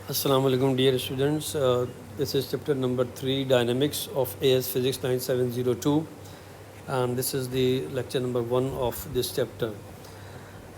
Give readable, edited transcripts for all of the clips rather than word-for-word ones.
Assalamu alaikum dear students. This is chapter number 3 Dynamics of AS Physics 9702 and this is the lecture number 1 of this chapter.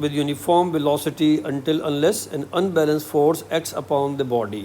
with uniform velocity until unless an unbalanced force acts upon the body।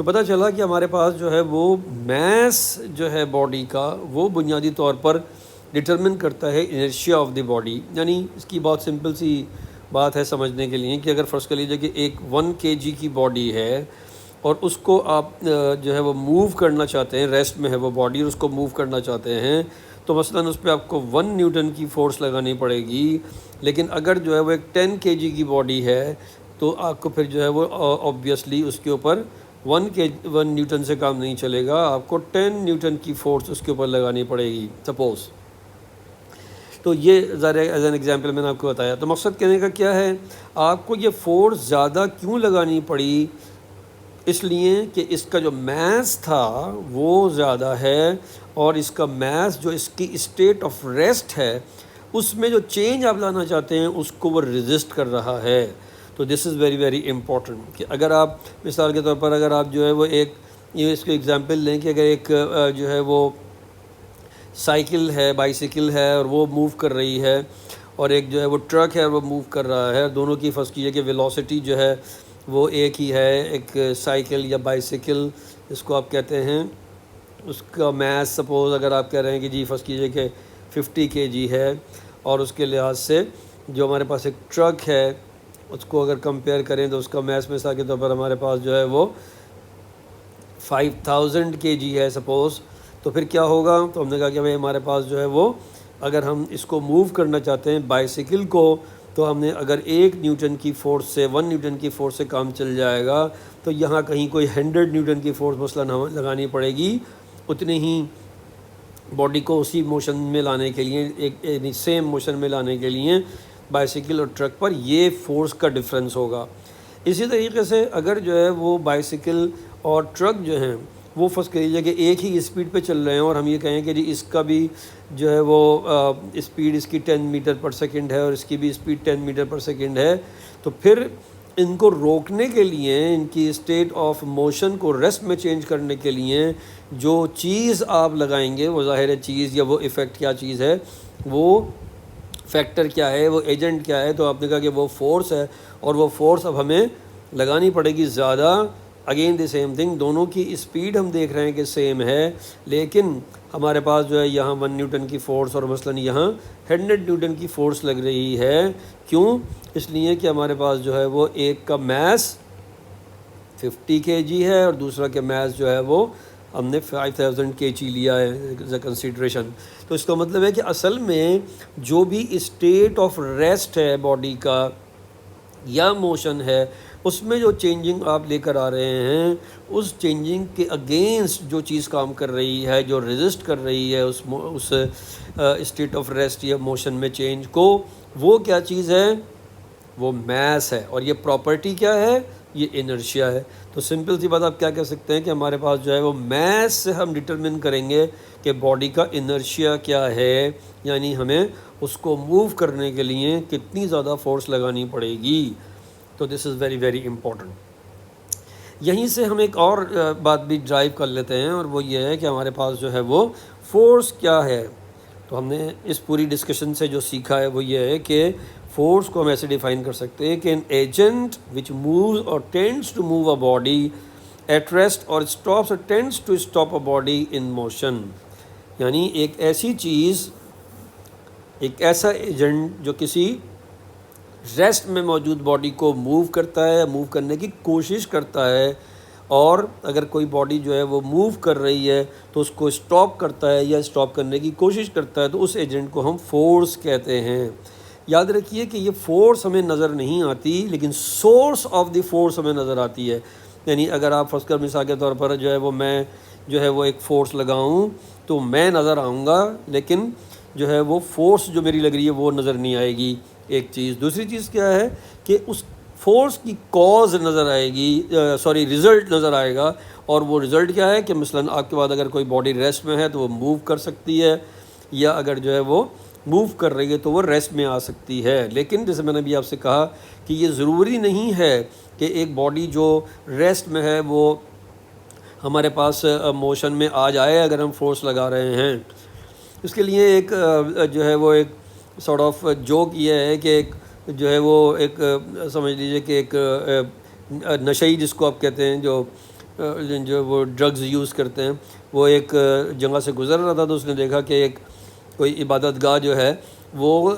تو پتہ چلا کہ ہمارے پاس جو ہے وہ mass جو ہے باڈی کا وہ بنیادی طور پر ڈٹرمن کرتا ہے انرشیا آف دی باڈی. یعنی اس کی بہت سمپل سی بات ہے سمجھنے کے لیے کہ اگر فرض کر لیجیے کہ ایک 1 kg کی باڈی ہے اور اس کو آپ جو ہے وہ موو کرنا چاہتے ہیں، ریسٹ میں ہے وہ باڈی اور اس کو موو کرنا چاہتے ہیں، تو مثلاً اس پہ آپ کو 1 نیوٹن کی فورس لگانی پڑے گی. لیکن اگر جو ہے وہ ایک 10 kg کی باڈی ہے تو آپ کو پھر جو ہے وہ آبویسلی اس کے اوپر 1 نیوٹن سے کام نہیں چلے گا، آپ کو 10 نیوٹن کی فورس اس کے اوپر لگانی پڑے گی سپوز. تو یہ ذرا ایز این ایگزامپل میں نے آپ کو بتایا. تو مقصد کہنے کا کیا ہے، آپ کو یہ فورس زیادہ کیوں لگانی پڑی؟ اس لیے کہ اس کا جو میس تھا وہ زیادہ ہے، اور اس کا میس جو اس کی اسٹیٹ آف ریسٹ ہے اس میں جو چینج آپ لانا چاہتے ہیں اس کو وہ ریزسٹ کر رہا ہے. تو this is very very important کہ اگر آپ مثال کے طور پر اگر آپ جو ہے وہ ایک اس کو ایگزامپل لیں کہ اگر ایک جو ہے وہ سائیکل ہے، بائیسیکل ہے اور وہ موو کر رہی ہے، اور ایک جو ہے وہ ٹرک ہے اور وہ موو کر رہا ہے، دونوں کی فرض کیجیے کہ ویلوسٹی جو ہے وہ ایک ہی ہے. ایک سائیکل یا بائیسیکل اس کو آپ کہتے ہیں، اس کا میس سپوز اگر آپ کہہ رہے ہیں کہ جی فرض کیجیے کہ 50 kg ہے، اور اس کے لحاظ سے جو ہمارے پاس ایک ٹرک ہے اس کو اگر کمپیئر کریں تو اس کا میس مثال کے طور پر ہمارے پاس جو ہے وہ 5000 kg ہے سپوز. تو پھر کیا ہوگا؟ تو ہم نے کہا کہ بھائی ہمارے پاس جو ہے وہ اگر ہم اس کو موو کرنا چاہتے ہیں بائیسیکل کو، تو ہم نے اگر 1 نیوٹن کی فورس سے 1 نیوٹن کی فورس سے کام چل جائے گا تو یہاں کہیں کوئی 100 نیوٹن کی فورس مثلاً ہمیں لگانی پڑے گی، اتنی ہی باڈی کو اسی موشن میں لانے کے لیے، ایک سیم موشن میں لانے کے لیے بائیسیکل اور ٹرک پر یہ فورس کا ڈفرینس ہوگا. اسی طریقے سے اگر جو ہے وہ بائیسیکل اور ٹرک جو ہیں وہ فرض کر لیجیے کہ ایک ہی اسپیڈ پہ چل رہے ہیں، اور ہم یہ کہیں کہ جی اس کا بھی جو ہے وہ اسپیڈ اس کی 10 میٹر پر سیکنڈ ہے اور اس کی بھی اسپیڈ 10 میٹر پر سیکنڈ ہے، تو پھر ان کو روکنے کے لیے، ان کی اسٹیٹ آف موشن کو ریسٹ میں چینج کرنے کے لیے جو چیز آپ لگائیں گے، وہ ظاہر چیز یا وہ ایفیکٹ کیا چیز ہے، وہ فیکٹر کیا ہے، وہ ایجنٹ کیا ہے، تو آپ نے کہا کہ وہ فورس ہے، اور وہ فورس اب ہمیں لگانی پڑے گی زیادہ. اگین دی سیم تھنگ، دونوں کی اسپیڈ ہم دیکھ رہے ہیں کہ سیم ہے، لیکن ہمارے پاس جو ہے یہاں 1 نیوٹن کی فورس اور مثلاً یہاں 100 نیوٹن کی فورس لگ رہی ہے. کیوں؟ اس لیے کہ ہمارے پاس جو ہے وہ ایک کا میس 50 kg ہے اور دوسرا کا میس جو ہے وہ ہم نے 5000 kg لیا ہے ایز اے کنسیڈریشن. تو اس کا مطلب ہے کہ اصل میں جو بھی اسٹیٹ آف ریسٹ ہے باڈی کا یا موشن ہے، اس میں جو چینجنگ آپ لے کر آ رہے ہیں، اس چینجنگ کے اگینسٹ جو چیز کام کر رہی ہے، جو ریزسٹ کر رہی ہے اس اسٹیٹ آف ریسٹ یا موشن میں چینج کو، وہ کیا چیز ہے؟ وہ میس ہے. اور یہ پراپرٹی کیا ہے؟ یہ انرشیا ہے. تو سمپل سی بات آپ کیا کہہ سکتے ہیں کہ ہمارے پاس جو ہے وہ میس سے ہم ڈٹرمن کریں گے کہ باڈی کا انرشیا کیا ہے، یعنی ہمیں اس کو موو کرنے کے لیے کتنی زیادہ فورس لگانی پڑے گی. تو this is very very important. یہیں سے ہم ایک اور بات بھی ڈرائیو کر لیتے ہیں، اور وہ یہ ہے کہ ہمارے پاس جو ہے وہ فورس کیا ہے. تو ہم نے اس پوری ڈسکشن سے جو سیکھا ہے وہ یہ ہے کہ فورس کو ہم ایسے ڈیفائن کر سکتے ہیں کہ این ایجنٹ وچ مووز اور tends to move a body at rest اور اسٹاپس اور tends to stop a body in motion. یعنی ایک ایسی چیز، ایک ایسا ایجنٹ جو کسی ریسٹ میں موجود باڈی کو موو کرتا ہے، موو کرنے کی کوشش کرتا ہے، اور اگر کوئی باڈی جو ہے وہ موو کر رہی ہے تو اس کو اسٹاپ کرتا ہے یا اسٹاپ کرنے کی کوشش کرتا ہے، تو اس ایجنٹ کو ہم فورس کہتے ہیں. یاد رکھیے کہ یہ فورس ہمیں نظر نہیں آتی، لیکن سورس آف دی فورس ہمیں نظر آتی ہے. یعنی اگر آپ فرض کر مثال کے طور پر جو ہے وہ میں جو ہے وہ ایک فورس لگاؤں تو میں نظر آؤں گا، لیکن جو ہے وہ فورس جو میری لگ رہی ہے وہ نظر نہیں آئے گی. ایک چیز. دوسری چیز کیا ہے کہ اس فورس کی کاز نظر آئے گی، رزلٹ نظر آئے گا. اور وہ رزلٹ کیا ہے کہ مثلاً آپ کے بعد اگر کوئی باڈی ریسٹ میں ہے تو وہ موو کر سکتی ہے، یا اگر جو ہے وہ موو کر رہی ہے تو وہ ریسٹ میں آ سکتی ہے. لیکن جیسے میں نے بھی آپ سے کہا کہ یہ ضروری نہیں ہے کہ ایک باڈی جو ریسٹ میں ہے وہ ہمارے پاس موشن میں آ جائے اگر ہم فورس لگا رہے ہیں. اس کے لیے ایک جو ہے وہ ایک سارٹ آف جوک یہ ہے کہ ایک جو ہے وہ ایک سمجھ لیجیے کہ ایک نشئی جس کو آپ کہتے ہیں، جو جو وہ ڈرگز یوز کرتے ہیں، وہ ایک جگہ سے گزر رہا تھا تو اس نے دیکھا کہ ایک کوئی عبادت گاہ جو ہے وہ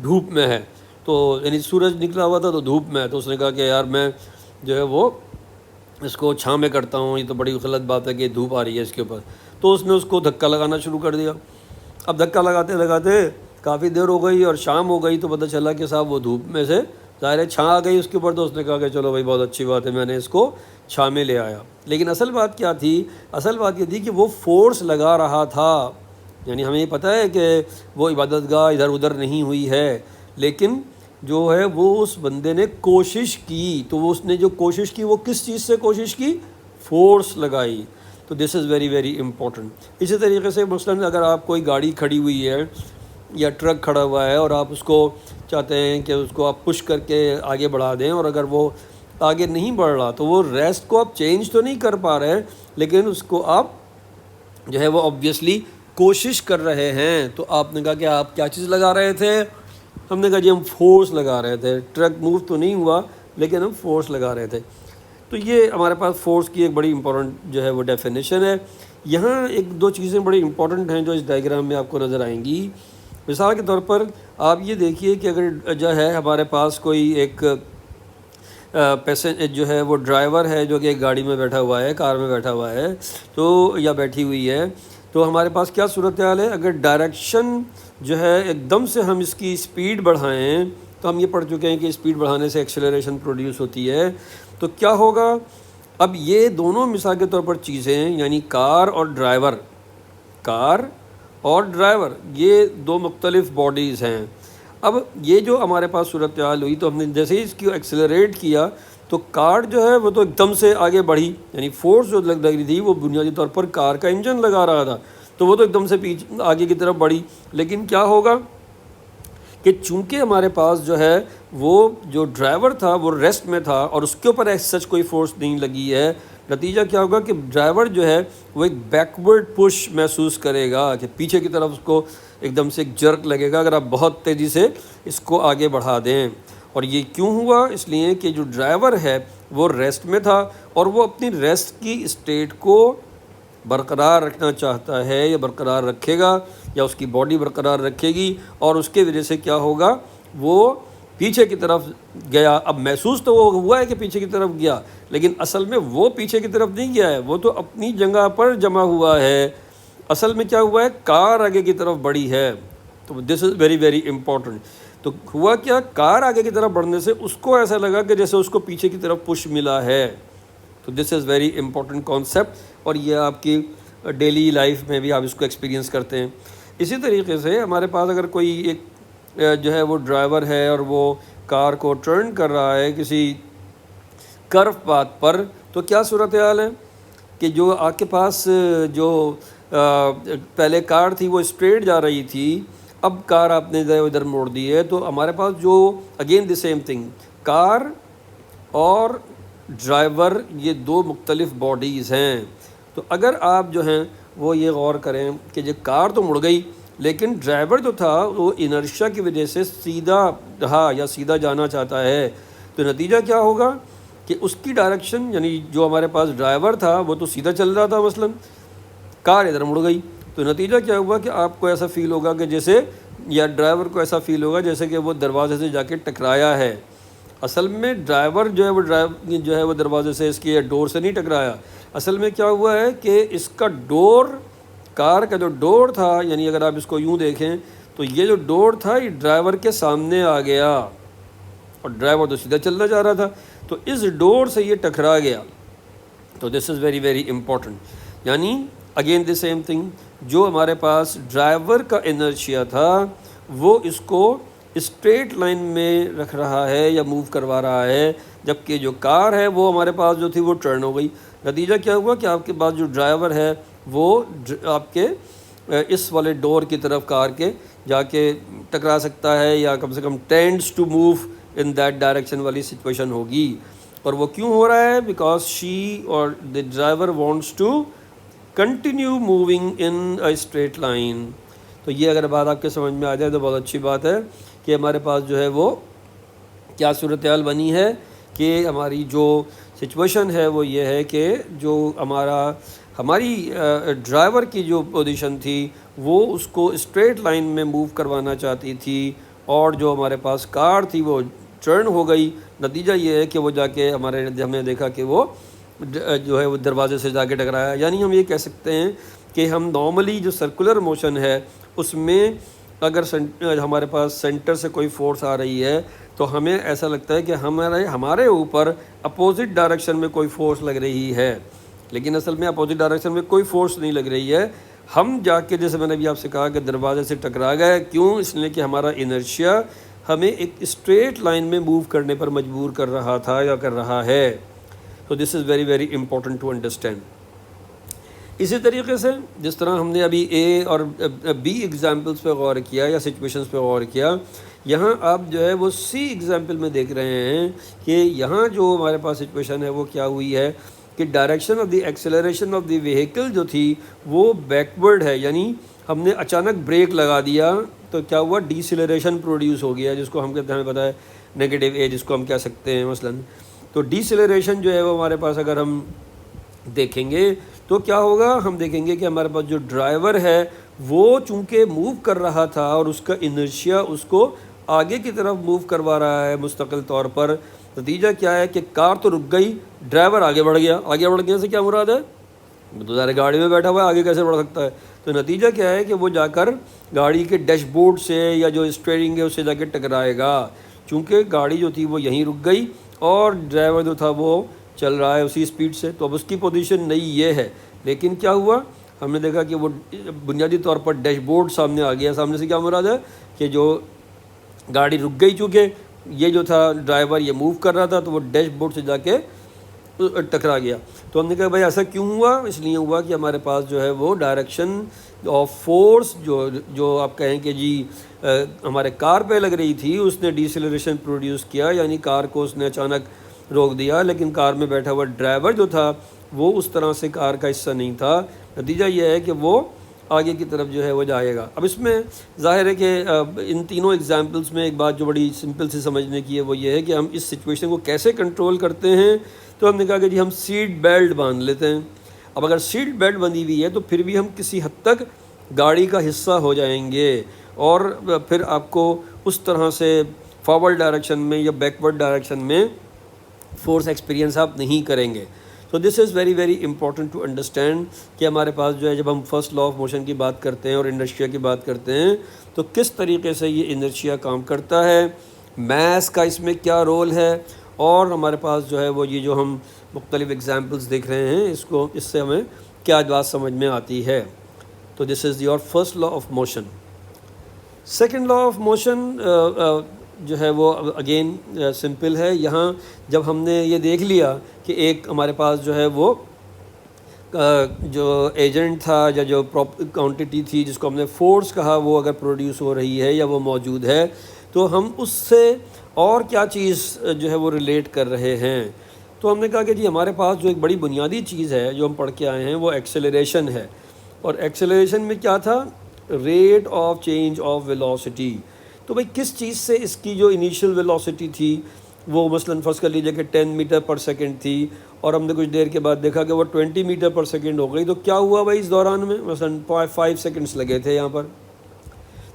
دھوپ میں ہے، تو یعنی سورج نکلا ہوا تھا تو دھوپ میں ہے، تو اس نے کہا کہ یار میں جو ہے وہ اس کو چھاں میں کرتا ہوں، یہ تو بڑی غلط بات ہے کہ دھوپ آ رہی ہے اس کے اوپر. تو اس نے اس کو دھکا لگانا شروع کر دیا. اب دھکا لگاتے لگاتے کافی دیر ہو گئی اور شام ہو گئی، تو پتہ چلا کہ صاحب وہ دھوپ میں سے ظاہر ہے چھاں آ گئی اس کے اوپر. تو اس نے کہا کہ چلو بھائی بہت اچھی بات ہے، میں نے اس کو چھاں میں لے آیا. لیکن اصل بات کیا تھی؟ اصل بات یہ تھی کہ وہ فورس لگا رہا تھا. یعنی ہمیں یہ پتہ ہے کہ وہ عبادت گاہ ادھر ادھر نہیں ہوئی ہے، لیکن جو ہے وہ اس بندے نے کوشش کی. تو وہ اس نے جو کوشش کی وہ کس چیز سے کوشش کی؟ فورس لگائی. تو this is very very important. اسی طریقے سے مثلاً اگر آپ کوئی گاڑی کھڑی ہوئی ہے یا ٹرک کھڑا ہوا ہے اور آپ اس کو چاہتے ہیں کہ اس کو آپ پش کر کے آگے بڑھا دیں، اور اگر وہ آگے نہیں بڑھ رہا تو وہ ریسٹ کو آپ چینج تو نہیں کر پا رہے، لیکن اس کو آپ جو ہے وہ آبویسلی کوشش کر رہے ہیں. تو آپ نے کہا کہ آپ کیا چیز لگا رہے تھے؟ ہم نے کہا جی ہم فورس لگا رہے تھے. ٹرک موو تو نہیں ہوا لیکن ہم فورس لگا رہے تھے. تو یہ ہمارے پاس فورس کی ایک بڑی امپورٹنٹ جو ہے وہ ڈیفینیشن ہے. یہاں ایک دو چیزیں بڑی امپورٹنٹ ہیں جو اس ڈائیگرام میں آپ کو نظر آئیں گی. مثال کے طور پر آپ یہ دیکھیے کہ اگر جو ہے ہمارے پاس کوئی ایک جو ہے وہ ڈرائیور ہے جو کہ ایک گاڑی میں بیٹھا ہوا ہے، کار میں بیٹھا ہوا ہے تو یا بیٹھی ہوئی ہے، تو ہمارے پاس کیا صورتحال ہے؟ اگر ڈائریکشن جو ہے ایک دم سے ہم اس کی اسپیڈ بڑھائیں، تو ہم یہ پڑھ چکے ہیں کہ اسپیڈ بڑھانے سے ایکسیلریشن پروڈیوس ہوتی ہے. تو کیا ہوگا؟ اب یہ دونوں مثال کے طور پر چیزیں، یعنی کار اور ڈرائیور یہ دو مختلف باڈیز ہیں. اب یہ جو ہمارے پاس صورتحال ہوئی تو ہم نے جیسے ہی اس کی ایکسیلریٹ کیا تو کار جو ہے وہ تو ایک دم سے آگے بڑھی، یعنی فورس جو لگ رہی تھی وہ بنیادی طور پر کار کا انجن لگا رہا تھا، تو وہ تو ایک دم سے آگے کی طرف بڑھی. لیکن کیا ہوگا کہ چونکہ ہمارے پاس جو ہے وہ جو ڈرائیور تھا وہ ریسٹ میں تھا اور اس کے اوپر ایس سچ کوئی فورس نہیں لگی ہے، نتیجہ کیا ہوگا کہ ڈرائیور جو ہے وہ ایک بیکورڈ پش محسوس کرے گا کہ پیچھے کی طرف اس کو ایک دم سے ایک جرک لگے گا اگر آپ بہت تیزی سے اس کو آگے بڑھا دیں. اور یہ کیوں ہوا؟ اس لیے کہ جو ڈرائیور ہے وہ ریسٹ میں تھا اور وہ اپنی ریسٹ کی اسٹیٹ کو برقرار رکھنا چاہتا ہے یا برقرار رکھے گا یا اس کی باڈی برقرار رکھے گی، اور اس کے وجہ سے کیا ہوگا؟ وہ پیچھے کی طرف گیا. اب محسوس تو وہ ہوا ہے کہ پیچھے کی طرف گیا، لیکن اصل میں وہ پیچھے کی طرف نہیں گیا ہے، وہ تو اپنی جگہ پر جمع ہوا ہے. اصل میں کیا ہوا ہے؟ کار آگے کی طرف بڑھی ہے. تو this is very very important. تو ہوا کیا؟ کار آگے کی طرف بڑھنے سے اس کو ایسا لگا کہ جیسے اس کو پیچھے کی طرف پش ملا ہے. تو this is very important concept, اور یہ آپ کی ڈیلی لائف میں بھی آپ اس کو ایکسپیرینس کرتے ہیں. اسی طریقے سے ہمارے پاس اگر کوئی ایک جو ہے وہ ڈرائیور ہے اور وہ کار کو ٹرن کر رہا ہے کسی کرو پاتھ پر، تو کیا صورتحال ہے کہ جو آپ کے پاس جو پہلے کار تھی وہ اسٹریٹ جا رہی تھی، اب کار آپ نے ادھر موڑ دی ہے، تو ہمارے پاس جو اگین دی سیم تھنگ، کار اور ڈرائیور یہ دو مختلف باڈیز ہیں. تو اگر آپ جو ہیں وہ یہ غور کریں کہ جو کار تو مڑ گئی لیکن ڈرائیور جو تھا وہ انرشیا کی وجہ سے سیدھا رہا یا سیدھا جانا چاہتا ہے، تو نتیجہ کیا ہوگا کہ اس کی ڈائریکشن، یعنی جو ہمارے پاس ڈرائیور تھا وہ تو سیدھا چل رہا تھا، مثلاً کار ادھر مڑ گئی، تو نتیجہ کیا ہوا کہ آپ کو ایسا فیل ہوگا کہ جیسے، یا ڈرائیور کو ایسا فیل ہوگا جیسے کہ وہ دروازے سے جا کے ٹکرایا ہے. اصل میں ڈرائیور جو ہے وہ دروازے سے اس کی ڈور سے نہیں ٹکرایا. اصل میں کیا ہوا ہے کہ اس کا ڈور، کار کا جو ڈور تھا، یعنی اگر آپ اس کو یوں دیکھیں تو یہ جو ڈور تھا یہ ڈرائیور کے سامنے آ گیا اور ڈرائیور تو سیدھا چلنا چاہ رہا تھا، تو اس ڈور سے یہ ٹکرا گیا. تو this is very very important. یعنی اگین دی سیم تھنگ، جو ہمارے پاس ڈرائیور کا انرشیا تھا وہ اس کو اسٹریٹ لائن میں رکھ رہا ہے یا موو کروا رہا ہے، جبکہ جو کار ہے وہ ہمارے پاس جو تھی وہ ٹرن ہو گئی. نتیجہ کیا ہوا کہ آپ کے پاس جو ڈرائیور ہے وہ آپ کے اس والے ڈور کی طرف کار کے جا کے ٹکرا سکتا ہے، یا کم سے کم tends to move in that direction والی سچویشن ہوگی. اور وہ کیوں ہو رہا ہے؟ Because she or the driver wants to continue moving in a straight line. تو یہ اگر بات آپ کے سمجھ میں آ جائے تو بہت اچھی بات ہے کہ ہمارے پاس جو ہے وہ کیا صورتحال بنی ہے کہ ہماری جو سچویشن ہے وہ یہ ہے کہ جو ہماری ڈرائیور کی جو پوزیشن تھی وہ اس کو اسٹریٹ لائن میں موو کروانا چاہتی تھی، اور جو ہمارے پاس کار تھی وہ ٹرن ہو گئی. نتیجہ یہ ہے کہ وہ جا کے ہم نے دیکھا کہ وہ جو ہے وہ دروازے سے جا کے ٹکرایا. یعنی ہم یہ کہہ سکتے ہیں کہ ہم نارملی جو سرکولر موشن ہے اس میں اگر ہمارے پاس سینٹر سے کوئی فورس آ رہی ہے تو ہمیں ایسا لگتا ہے کہ ہمارے اوپر اپوزٹ ڈائریکشن میں کوئی فورس لگ رہی ہے، لیکن اصل میں اپوزٹ ڈائریکشن میں کوئی فورس نہیں لگ رہی ہے. ہم جا کے جیسے میں نے بھی آپ سے کہا کہ دروازے سے ٹکرا گئے. کیوں؟ اس لیے کہ ہمارا انرشیا ہمیں ایک اسٹریٹ لائن میں موو کرنے پر مجبور کر رہا تھا یا کر رہا ہے. تو this is very very important to understand. اسی طریقے سے جس طرح ہم نے ابھی اے اور بی ایگزامپلس پہ غور کیا یا سچویشنز پہ غور کیا، یہاں آپ جو ہے وہ سی ایگزامپل میں دیکھ رہے ہیں کہ یہاں جو ہمارے پاس سچویشن ہے وہ کیا ہوئی ہے کہ direction of the acceleration of the vehicle جو تھی وہ بیکورڈ ہے. یعنی ہم نے اچانک بریک لگا دیا تو کیا ہوا؟ ڈیسیلریشن پروڈیوس ہو گیا، جس کو ہم کہتے ہیں، ہمیں پتہ ہے نیگیٹو اے جس کو ہم کہہ سکتے ہیں مثلاً. تو ڈیسیلریشن جو ہے وہ ہمارے پاس اگر ہم دیکھیں گے تو کیا ہوگا؟ ہم دیکھیں گے کہ ہمارے پاس جو ڈرائیور ہے وہ چونکہ موو کر رہا تھا اور اس کا انرشیا اس کو آگے کی طرف موو کروا رہا ہے مستقل طور پر. نتیجہ کیا ہے کہ کار تو رک گئی، ڈرائیور آگے بڑھ گیا. آگے بڑھ گیا سے کیا مراد ہے؟ تو ظاہر گاڑی میں بیٹھا ہوا ہے، آگے کیسے بڑھ سکتا ہے؟ تو نتیجہ کیا ہے کہ وہ جا کر گاڑی کے ڈیش بورڈ سے یا جو اسٹیئرنگ ہے اس سے جا کے ٹکرائے گا، چونکہ گاڑی جو تھی وہ یہیں رک گئی اور ڈرائیور جو تھا وہ چل رہا ہے اسی اسپیڈ سے. تو اب اس کی پوزیشن نئی یہ ہے، لیکن کیا ہوا؟ ہم نے دیکھا کہ وہ بنیادی طور پر ڈیش بورڈ سامنے آ گیا. سامنے سے کیا مراد ہے کہ جو گاڑی رک گئی، چونکہ یہ جو تھا ڈرائیور یہ موو کر رہا تھا تو وہ ڈیش بورڈ سے جا کے ٹکرا گیا. تو ہم نے کہا بھائی ایسا کیوں ہوا؟ اس لیے ہوا کہ ہمارے پاس جو ہے وہ ڈائریکشن آف فورس جو آپ کہیں کہ جی ہمارے کار پہ لگ رہی تھی اس نے ڈیسیلریشن پروڈیوس کیا، یعنی کار کو اس نے اچانک روک دیا، لیکن کار میں بیٹھا ہوا ڈرائیور جو تھا وہ اس طرح سے کار کا حصہ نہیں تھا. نتیجہ یہ ہے کہ وہ آگے کی طرف جو ہے وہ جائے گا. اب اس میں ظاہر ہے کہ ان تینوں ایگزامپلس میں ایک بات جو بڑی سمپل سی سمجھنے کی ہے وہ یہ ہے کہ ہم اس سچویشن کو کیسے کنٹرول کرتے ہیں. تو ہم نے کہا کہ جی ہم سیٹ بیلٹ باندھ لیتے ہیں. اب اگر سیٹ بیلٹ بندھی ہوئی ہے تو پھر بھی ہم کسی حد تک گاڑی کا حصہ ہو جائیں گے اور پھر آپ کو اس طرح سے فارورڈ ڈائریکشن میں یا بیکورڈ ڈائریکشن میں فورس ایکسپیرینس آپ نہیں کریں گے. تو this is very very important to understand کہ ہمارے پاس جو ہے جب ہم فرسٹ لا آف موشن کی بات کرتے ہیں اور انرشیا کی بات کرتے ہیں تو کس طریقے سے یہ انرشیا کام کرتا ہے، میس کا اس میں کیا رول ہے، اور ہمارے پاس جو ہے وہ یہ جو ہم مختلف ایگزامپلس دیکھ رہے ہیں اس سے ہمیں کیا بات سمجھ میں آتی ہے. تو this is your first law of motion. Second law of motion جو ہے وہ اگین سمپل ہے. یہاں جب ہم نے یہ دیکھ لیا کہ ایک ہمارے پاس جو ہے وہ جو ایجنٹ تھا یا جو کوانٹٹی تھی جس کو ہم نے فورس کہا وہ اگر پروڈیوس ہو رہی ہے یا وہ موجود ہے تو ہم اس سے اور کیا چیز جو ہے وہ ریلیٹ کر رہے ہیں. تو ہم نے کہا کہ جی ہمارے پاس جو ایک بڑی بنیادی چیز ہے جو ہم پڑھ کے آئے ہیں وہ ایکسیلریشن ہے. اور ایکسیلریشن میں کیا تھا؟ Rate of change of velocity. تو بھئی کس چیز سے اس کی جو انیشیل ویلوسٹی تھی وہ مثلاً فرض کر لیجیے کہ 10 میٹر پر سیکنڈ تھی اور ہم نے کچھ دیر کے بعد دیکھا کہ وہ 20 میٹر پر سیکنڈ ہو گئی. تو کیا ہوا بھائی اس دوران میں؟ مثلاً 5 سیکنڈس لگے تھے یہاں پر.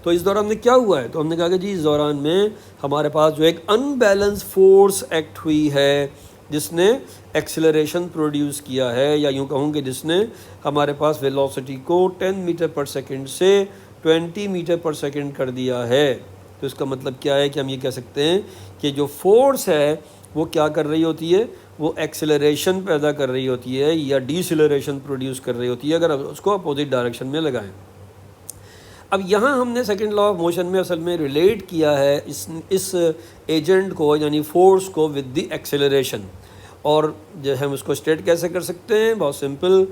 تو اس دوران میں کیا ہوا ہے؟ تو ہم نے کہا کہ جی اس دوران میں ہمارے پاس جو ایک ان بیلنس فورس ایکٹ ہوئی ہے جس نے ایکسیلریشن پروڈیوس کیا ہے، یا یوں کہوں کہ جس نے ہمارے پاس ویلوسٹی کو 10 میٹر پر سیکنڈ سے 20 میٹر پر سیکنڈ کر دیا ہے. تو اس کا مطلب کیا ہے کہ ہم یہ کہہ سکتے ہیں کہ جو فورس ہے وہ کیا کر رہی ہوتی ہے؟ وہ ایکسیلریشن پیدا کر رہی ہوتی ہے یا ڈیسیلریشن پروڈیوس کر رہی ہوتی ہے اگر اس کو اپوزٹ ڈائریکشن میں لگائیں. اب یہاں ہم نے سیکنڈ لا آف موشن میں اصل میں ریلیٹ کیا ہے اس ایجنٹ کو یعنی فورس کو ود دی ایکسیلریشن. اور جو ہم اس کو اسٹیٹ کیسے کر سکتے ہیں؟ بہت سمپل.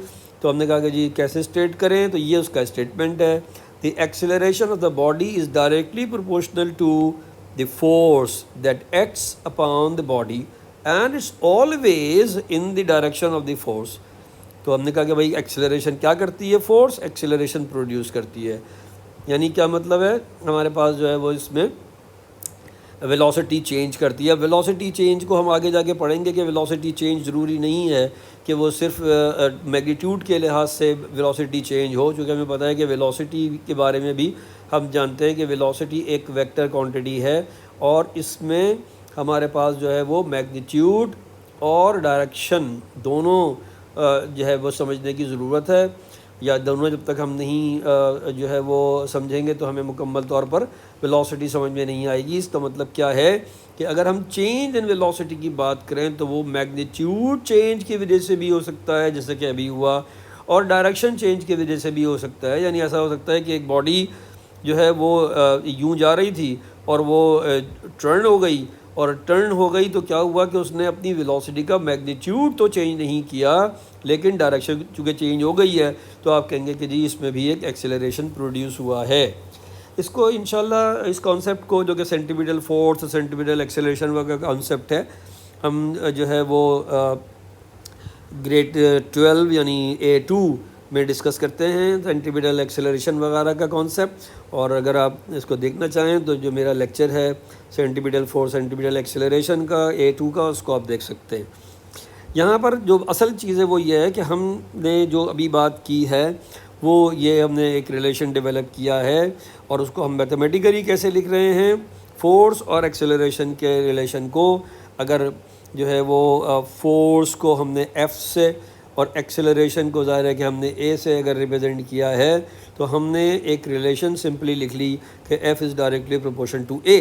تو ہم نے کہا کہ جی کیسے اسٹیٹ کریں؟ تو یہ اس کا اسٹیٹمنٹ ہے. The acceleration of the body is directly proportional to the force that acts upon the body and it's always in the direction of the force. تو ہم نے کہا کہ بھائی ایکسیلریشن کیا کرتی ہے؟ فورس ایکسیلریشن پروڈیوس کرتی ہے. یعنی کیا مطلب ہے؟ ہمارے پاس جو ہے وہ اس میں ویلوسٹی چینج کرتی ہے. ویلوسٹی چینج کو ہم آگے جا کے پڑھیں گے کہ ویلوسٹی چینج ضروری نہیں ہے کہ وہ صرف میگنیٹیوڈ کے لحاظ سے ویلوسٹی چینج ہو، چونکہ ہمیں پتہ ہے کہ ویلوسٹی کے بارے میں بھی ہم جانتے ہیں کہ ویلوسٹی ایک ویکٹر کوانٹٹی ہے، اور اس میں ہمارے پاس جو ہے وہ میگنیٹیوڈ اور ڈائریکشن دونوں جو ہے وہ سمجھنے کی ضرورت ہے، یا دونوں جب تک ہم نہیں جو ہے وہ سمجھیں گے تو ہمیں مکمل طور پر ویلوسٹی سمجھ میں نہیں آئے گی. اس کا مطلب کیا ہے کہ اگر ہم چینج ان ویلوسٹی کی بات کریں تو وہ میگنیٹیوڈ چینج کی وجہ سے بھی ہو سکتا ہے جیسے کہ ابھی ہوا، اور ڈائریکشن چینج کی وجہ سے بھی ہو سکتا ہے. یعنی ایسا ہو سکتا ہے کہ ایک باڈی جو ہے وہ یوں جا رہی تھی اور وہ ٹرن ہو گئی، اور ٹرن ہو گئی تو کیا ہوا کہ اس نے اپنی ویلوسٹی کا میگنیٹیوڈ تو چینج نہیں کیا، لیکن ڈائریکشن چونکہ چینج ہو گئی ہے تو آپ کہیں گے کہ جی اس میں بھی ایک ایکسیلریشن پروڈیوس ہوا ہے. اس کو انشاءاللہ اس کانسیپٹ کو جو کہ سینٹیمیٹل فورس سینٹیمیٹل ایکسیلریشن کا کانسیپٹ ہے، ہم جو ہے وہ گریڈ 12 یعنی A2 میں ڈسکس کرتے ہیں سینٹیمیٹل ایکسیلریشن وغیرہ کا کانسیپٹ. اور اگر آپ اس کو دیکھنا چاہیں تو جو میرا لیکچر ہے سینٹیمیٹل فورس سینٹیمیٹل ایکسیلریشن کا A2 کا، اس کو آپ دیکھ سکتے ہیں. یہاں پر جو اصل چیز ہے وہ یہ ہے کہ ہم نے جو ابھی بات کی ہے وہ یہ ہم نے ایک ریلیشن ڈیولپ کیا ہے، اور اس کو ہم میتھمیٹیکلی کیسے لکھ رہے ہیں. فورس اور ایکسیلریشن کے ریلیشن کو اگر جو ہے وہ فورس کو ہم نے F سے اور ایکسیلریشن کو ظاہر ہے کہ ہم نے A سے اگر ریپرزینٹ کیا ہے تو ہم نے ایک ریلیشن سمپلی لکھ لی کہ F is directly proportion to A.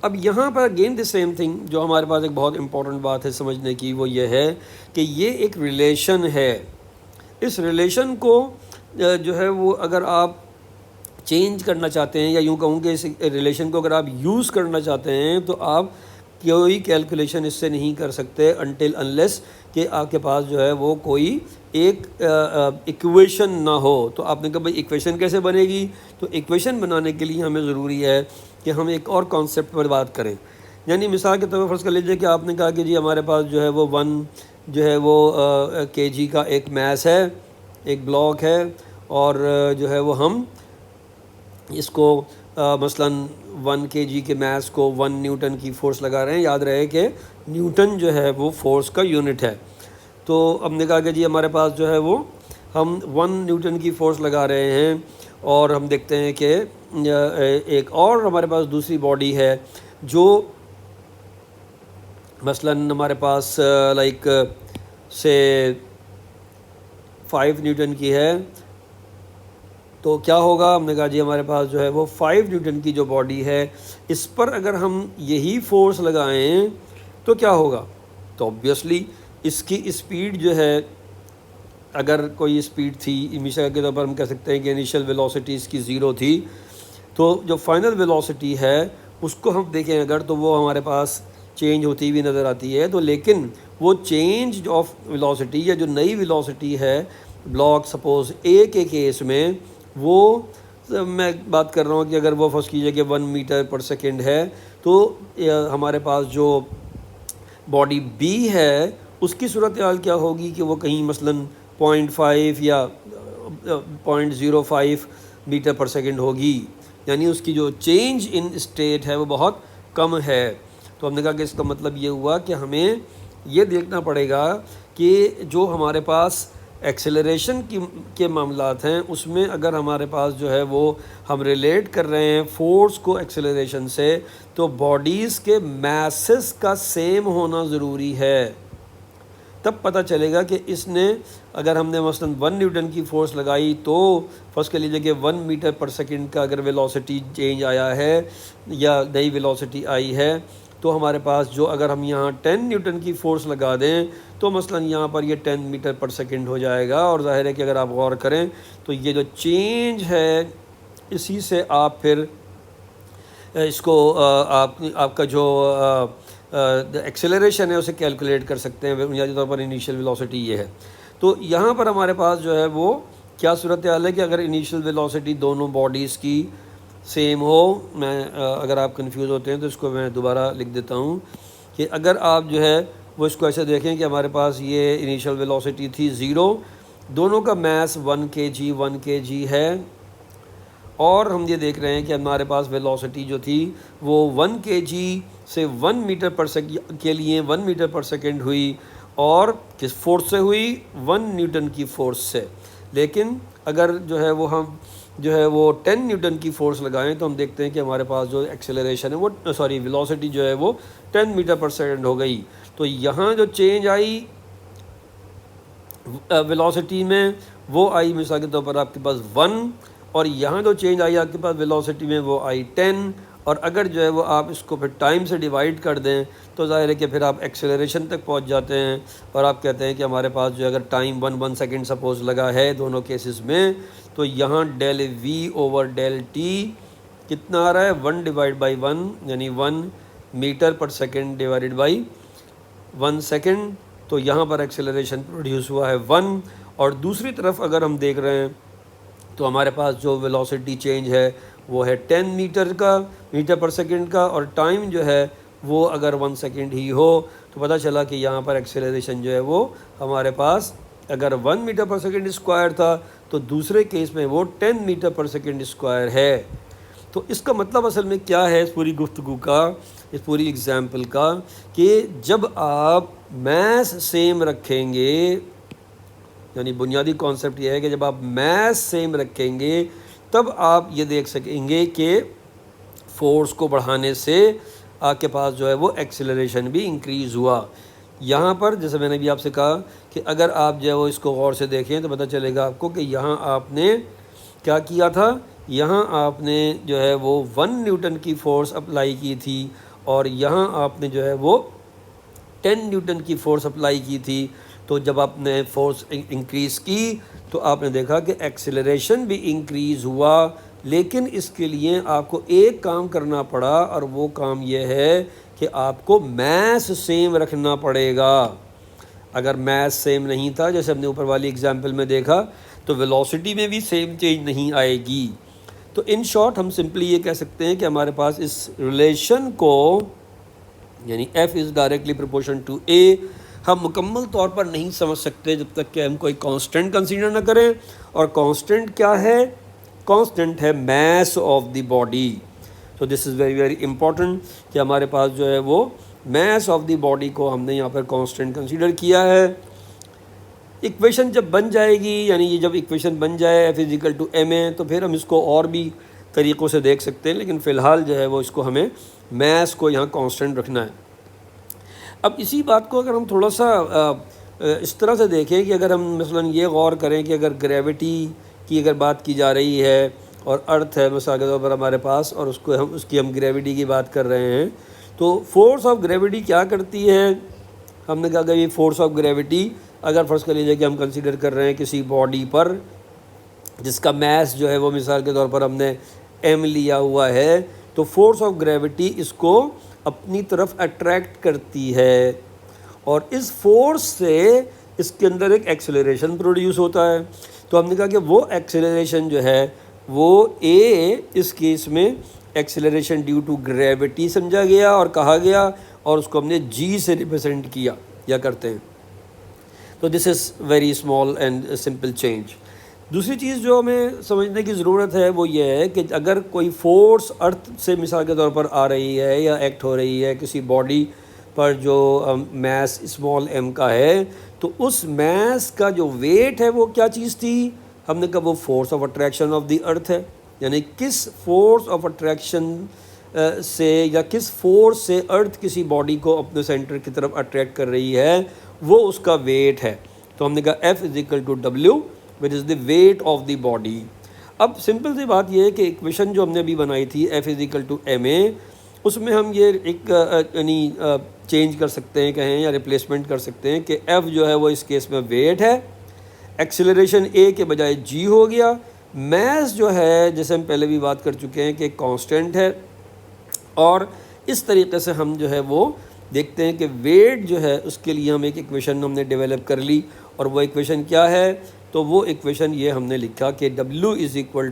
اب یہاں پر اگین دی سیم تھنگ جو ہمارے پاس ایک بہت امپورٹنٹ بات ہے سمجھنے کی، وہ یہ ہے کہ یہ ایک ریلیشن ہے. اس ریلیشن کو جو ہے وہ اگر آپ چینج کرنا چاہتے ہیں، یا یوں کہوں کہ اس ریلیشن کو اگر آپ یوز کرنا چاہتے ہیں تو آپ کوئی کیلکولیشن اس سے نہیں کر سکتے انٹل انلیس کہ آپ کے پاس جو ہے وہ کوئی ایک ایکویشن نہ ہو. تو آپ نے کہا بھائی ایکویشن کیسے بنے گی؟ تو ایکویشن بنانے کے لیے ہمیں ضروری ہے کہ ہم ایک اور کانسیپٹ پر بات کریں. یعنی مثال کے طور پر فرض کر لیجیے کہ آپ نے کہا کہ جی ہمارے پاس جو ہے وہ 1 جو ہے وہ kg کا ایک میس ہے، ایک بلاک ہے، اور جو ہے وہ ہم اس کو مثلاً 1 kg کے میس کو 1 نیوٹن کی فورس لگا رہے ہیں. یاد رہے کہ نیوٹن جو ہے وہ فورس کا یونٹ ہے. تو ہم نے کہا کہ جی ہمارے پاس جو ہے وہ ہم 1 نیوٹن کی فورس لگا رہے ہیں، اور ہم دیکھتے ہیں کہ ایک اور ہمارے پاس دوسری باڈی ہے جو مثلاً ہمارے پاس لائک سے 5 نیوٹن کی ہے. تو کیا ہوگا؟ ہم نے کہا جی ہمارے پاس جو ہے وہ 5 نیوٹن کی جو باڈی ہے اس پر اگر ہم یہی فورس لگائیں تو کیا ہوگا؟ تو obviously اس کی اسپیڈ جو ہے، اگر کوئی اسپیڈ تھی مثال کے طور پر ہم کہہ سکتے ہیں کہ انیشیل ویلوسٹی اس کی 0 تھی، تو جو فائنل ویلوسٹی ہے اس کو ہم دیکھیں اگر تو وہ ہمارے پاس چینج ہوتی ہوئی نظر آتی ہے. تو لیکن وہ چینج آف ویلوسٹی یا جو نئی ویلوسٹی ہے بلاک سپوز A کے کیس میں، وہ میں بات کر رہا ہوں کہ اگر وہ فرض کیجئے کہ 1 میٹر پر سیکنڈ ہے، تو ہمارے پاس جو باڈی B ہے اس کی صورتحال کیا ہوگی کہ وہ کہیں مثلاً 0.5 یا 0.05 میٹر پر سیکنڈ ہوگی. یعنی اس کی جو چینج ان اسٹیٹ ہے وہ بہت کم ہے. تو ہم نے کہا کہ اس کا مطلب یہ ہوا کہ ہمیں یہ دیکھنا پڑے گا کہ جو ہمارے پاس ایکسیلریشن کے معاملات ہیں اس میں اگر ہمارے پاس جو ہے وہ ہم ریلیٹ کر رہے ہیں فورس کو ایکسیلریشن سے، تو باڈیز کے میسز کا سیم ہونا ضروری ہے. تب پتہ چلے گا کہ اس نے اگر ہم نے مثلاً 1 نیوٹن کی فورس لگائی تو فرض کر لیجیے کہ 1 میٹر پر سیکنڈ کا اگر ویلوسٹی چینج آیا ہے یا نئی ویلوسٹی آئی ہے، تو ہمارے پاس جو اگر ہم یہاں 10 نیوٹن کی فورس لگا دیں تو مثلاً یہاں پر یہ 10 میٹر پر سیکنڈ ہو جائے گا. اور ظاہر ہے کہ اگر آپ غور کریں تو یہ جو چینج ہے اسی سے آپ پھر اس کو آپ کا جو ایکسیلریشن ہے اسے کیلکولیٹ کر سکتے ہیں. بنیادی طور پر انیشیل ویلوسٹی یہ ہے. تو یہاں پر ہمارے پاس جو ہے وہ کیا صورتحال ہے کہ اگر انیشیل ویلوسٹی دونوں باڈیز کی سیم ہو، میں اگر آپ کنفیوز ہوتے ہیں تو اس کو میں دوبارہ لکھ دیتا ہوں کہ اگر آپ جو ہے وہ اس کو ایسے دیکھیں کہ ہمارے پاس یہ انیشیل ویلوسٹی تھی 0، دونوں کا میس 1 kg ہے، اور ہم یہ دیکھ رہے ہیں کہ ہمارے پاس ویلوسٹی جو تھی وہ 1 kg سے 1 میٹر پر سیکنڈ کے لیے 1 میٹر پر سیکنڈ ہوئی، اور کس فورس سے ہوئی؟ 1 نیوٹن کی فورس سے. لیکن اگر جو ہے وہ ہم جو ہے وہ 10 نیوٹن کی فورس لگائیں تو ہم دیکھتے ہیں کہ ہمارے پاس جو ایکسیلریشن ہے وہ ویلوسٹی جو ہے وہ 10 میٹر پر سیکنڈ ہو گئی. تو یہاں جو چینج آئی ویلوسٹی میں وہ آئی مثال کے طور پر آپ کے پاس 1، اور یہاں جو چینج آئی آپ کے پاس ویلوسٹی میں وہ آئی 10. اور اگر جو ہے وہ آپ اس کو پھر ٹائم سے ڈیوائڈ کر دیں تو ظاہر ہے کہ پھر آپ ایکسیلریشن تک پہنچ جاتے ہیں، اور آپ کہتے ہیں کہ ہمارے پاس جو اگر ٹائم 1 سیکنڈ سپوز لگا ہے دونوں کیسز میں، تو یہاں del v over del t کتنا آ رہا ہے؟ 1/1 یعنی 1 میٹر پر سیکنڈ ڈیوائڈڈ بائی 1 سیکنڈ. تو یہاں پر ایکسیلریشن پروڈیوس ہوا ہے 1. اور دوسری طرف اگر ہم دیکھ رہے ہیں تو ہمارے پاس جو ویلوسٹی چینج ہے وہ ہے 10 میٹر پر سیکنڈ کا، اور ٹائم جو ہے وہ اگر 1 سیکنڈ ہی ہو تو پتہ چلا کہ یہاں پر ایکسیلریشن جو ہے وہ ہمارے پاس اگر 1 میٹر پر سیکنڈ اسکوائر تھا تو دوسرے کیس میں وہ 10 میٹر پر سیکنڈ اسکوائر ہے. تو اس کا مطلب اصل میں کیا ہے اس پوری گفتگو کا، اس پوری اگزامپل کا، کہ جب آپ میث سیم رکھیں گے، یعنی بنیادی کانسیپٹ یہ ہے کہ جب آپ میث سیم رکھیں گے تب آپ یہ دیکھ سکیں گے کہ فورس کو بڑھانے سے آپ کے پاس جو ہے وہ ایکسیلریشن بھی انکریز ہوا. یہاں پر جیسے میں نے بھی آپ سے کہا کہ اگر آپ جو ہے وہ اس کو غور سے دیکھیں تو پتہ چلے گا آپ کو کہ یہاں آپ نے کیا کیا تھا، یہاں آپ نے جو ہے وہ 1 نیوٹن کی فورس اپلائی کی تھی، اور یہاں آپ نے جو ہے وہ 10 نیوٹن کی فورس اپلائی کی تھی. تو جب آپ نے فورس انکریز کی تو آپ نے دیکھا کہ ایکسیلریشن بھی انکریز ہوا، لیکن اس کے لیے آپ کو ایک کام کرنا پڑا، اور وہ کام یہ ہے کہ آپ کو میث سیم رکھنا پڑے گا. اگر میث سیم نہیں تھا جیسے ہم نے اوپر والی ایگزامپل میں دیکھا تو ویلوسٹی میں بھی سیم چینج نہیں آئے گی. تو ان شارٹ ہم سمپلی یہ کہہ سکتے ہیں کہ ہمارے پاس اس ریلیشن کو، یعنی F is directly proportion to A، ہم مکمل طور پر نہیں سمجھ سکتے جب تک کہ ہم کوئی کانسٹنٹ کنسیڈر نہ کریں. اور کانسٹنٹ کیا ہے؟ کانسٹنٹ ہے میس آف دی باڈی. تو this is very very important کہ ہمارے پاس جو ہے وہ میس آف دی باڈی کو ہم نے یہاں پر کانسٹنٹ کنسیڈر کیا ہے. ایکویشن جب بن جائے گی، یعنی یہ جب ایکویشن بن جائے F is equal to ma، تو پھر ہم اس کو اور بھی طریقوں سے دیکھ سکتے ہیں، لیکن فی الحال جو ہے وہ اس کو ہمیں میس کو یہاں کانسٹنٹ رکھنا ہے. اب اسی بات کو اگر ہم تھوڑا سا اس طرح سے دیکھیں کہ اگر ہم مثلا یہ غور کریں کہ اگر گریوٹی کی اگر بات کی جا رہی ہے اور ارتھ ہے مثال کے طور پر ہمارے پاس، اور اس کی ہم گریوٹی کی بات کر رہے ہیں، تو فورس آف گریوٹی کیا کرتی ہے؟ ہم نے کہا کہ یہ فورس آف گریوٹی اگر فرض کر لیجیے کہ ہم کنسیڈر کر رہے ہیں کسی باڈی پر جس کا میس جو ہے وہ مثال کے طور پر ہم نے m لیا ہوا ہے، تو فورس آف گریوٹی اس کو اپنی طرف اٹریکٹ کرتی ہے، اور اس فورس سے اس کے اندر ایک ایکسیلریشن پروڈیوس ہوتا ہے. تو ہم نے کہا کہ وہ ایکسیلریشن جو ہے وہ A اس کیس میں ایکسیلریشن ڈیو ٹو گریوٹی سمجھا گیا اور کہا گیا، اور اس کو ہم نے G سے ریپرزینٹ کیا یا کرتے ہیں. تو this is very small and simple change. دوسری چیز جو ہمیں سمجھنے کی ضرورت ہے وہ یہ ہے کہ اگر کوئی فورس ارتھ سے مثال کے طور پر آ رہی ہے یا ایکٹ ہو رہی ہے کسی باڈی پر جو میس اسمال m کا ہے، تو اس میس کا جو ویٹ ہے وہ کیا چیز تھی؟ ہم نے کہا وہ force of attraction of the earth ہے. یعنی کس فورس آف اٹریکشن سے یا کس فورس سے ارتھ کسی باڈی کو اپنے سینٹر کی طرف اٹریکٹ کر رہی ہے وہ اس کا ویٹ ہے. تو ہم نے کہا F is equal to W which is the weight of the body. اب سمپل سی بات یہ ہے کہ ایکویشن جو ہم نے ابھی بنائی تھی F is equal to ma، اس میں ہم یہ ایک یعنی چینج کر سکتے ہیں کہیں یا ریپلیسمنٹ کر سکتے ہیں کہ F جو ہے وہ اس کیس میں ویٹ ہے، ایکسیلریشن A کے بجائے G ہو گیا، میس جو ہے جیسے ہم پہلے بھی بات کر چکے ہیں کہ کانسٹنٹ ہے. اور اس طریقے سے ہم جو ہے وہ دیکھتے ہیں کہ ویٹ جو ہے اس کے لیے ہم ایک ایکویشن ہم نے ڈیولپ کر لی، اور وہ ایکویشن کیا ہے؟ تو وہ ایکویشن یہ ہم نے لکھا کہ W is equal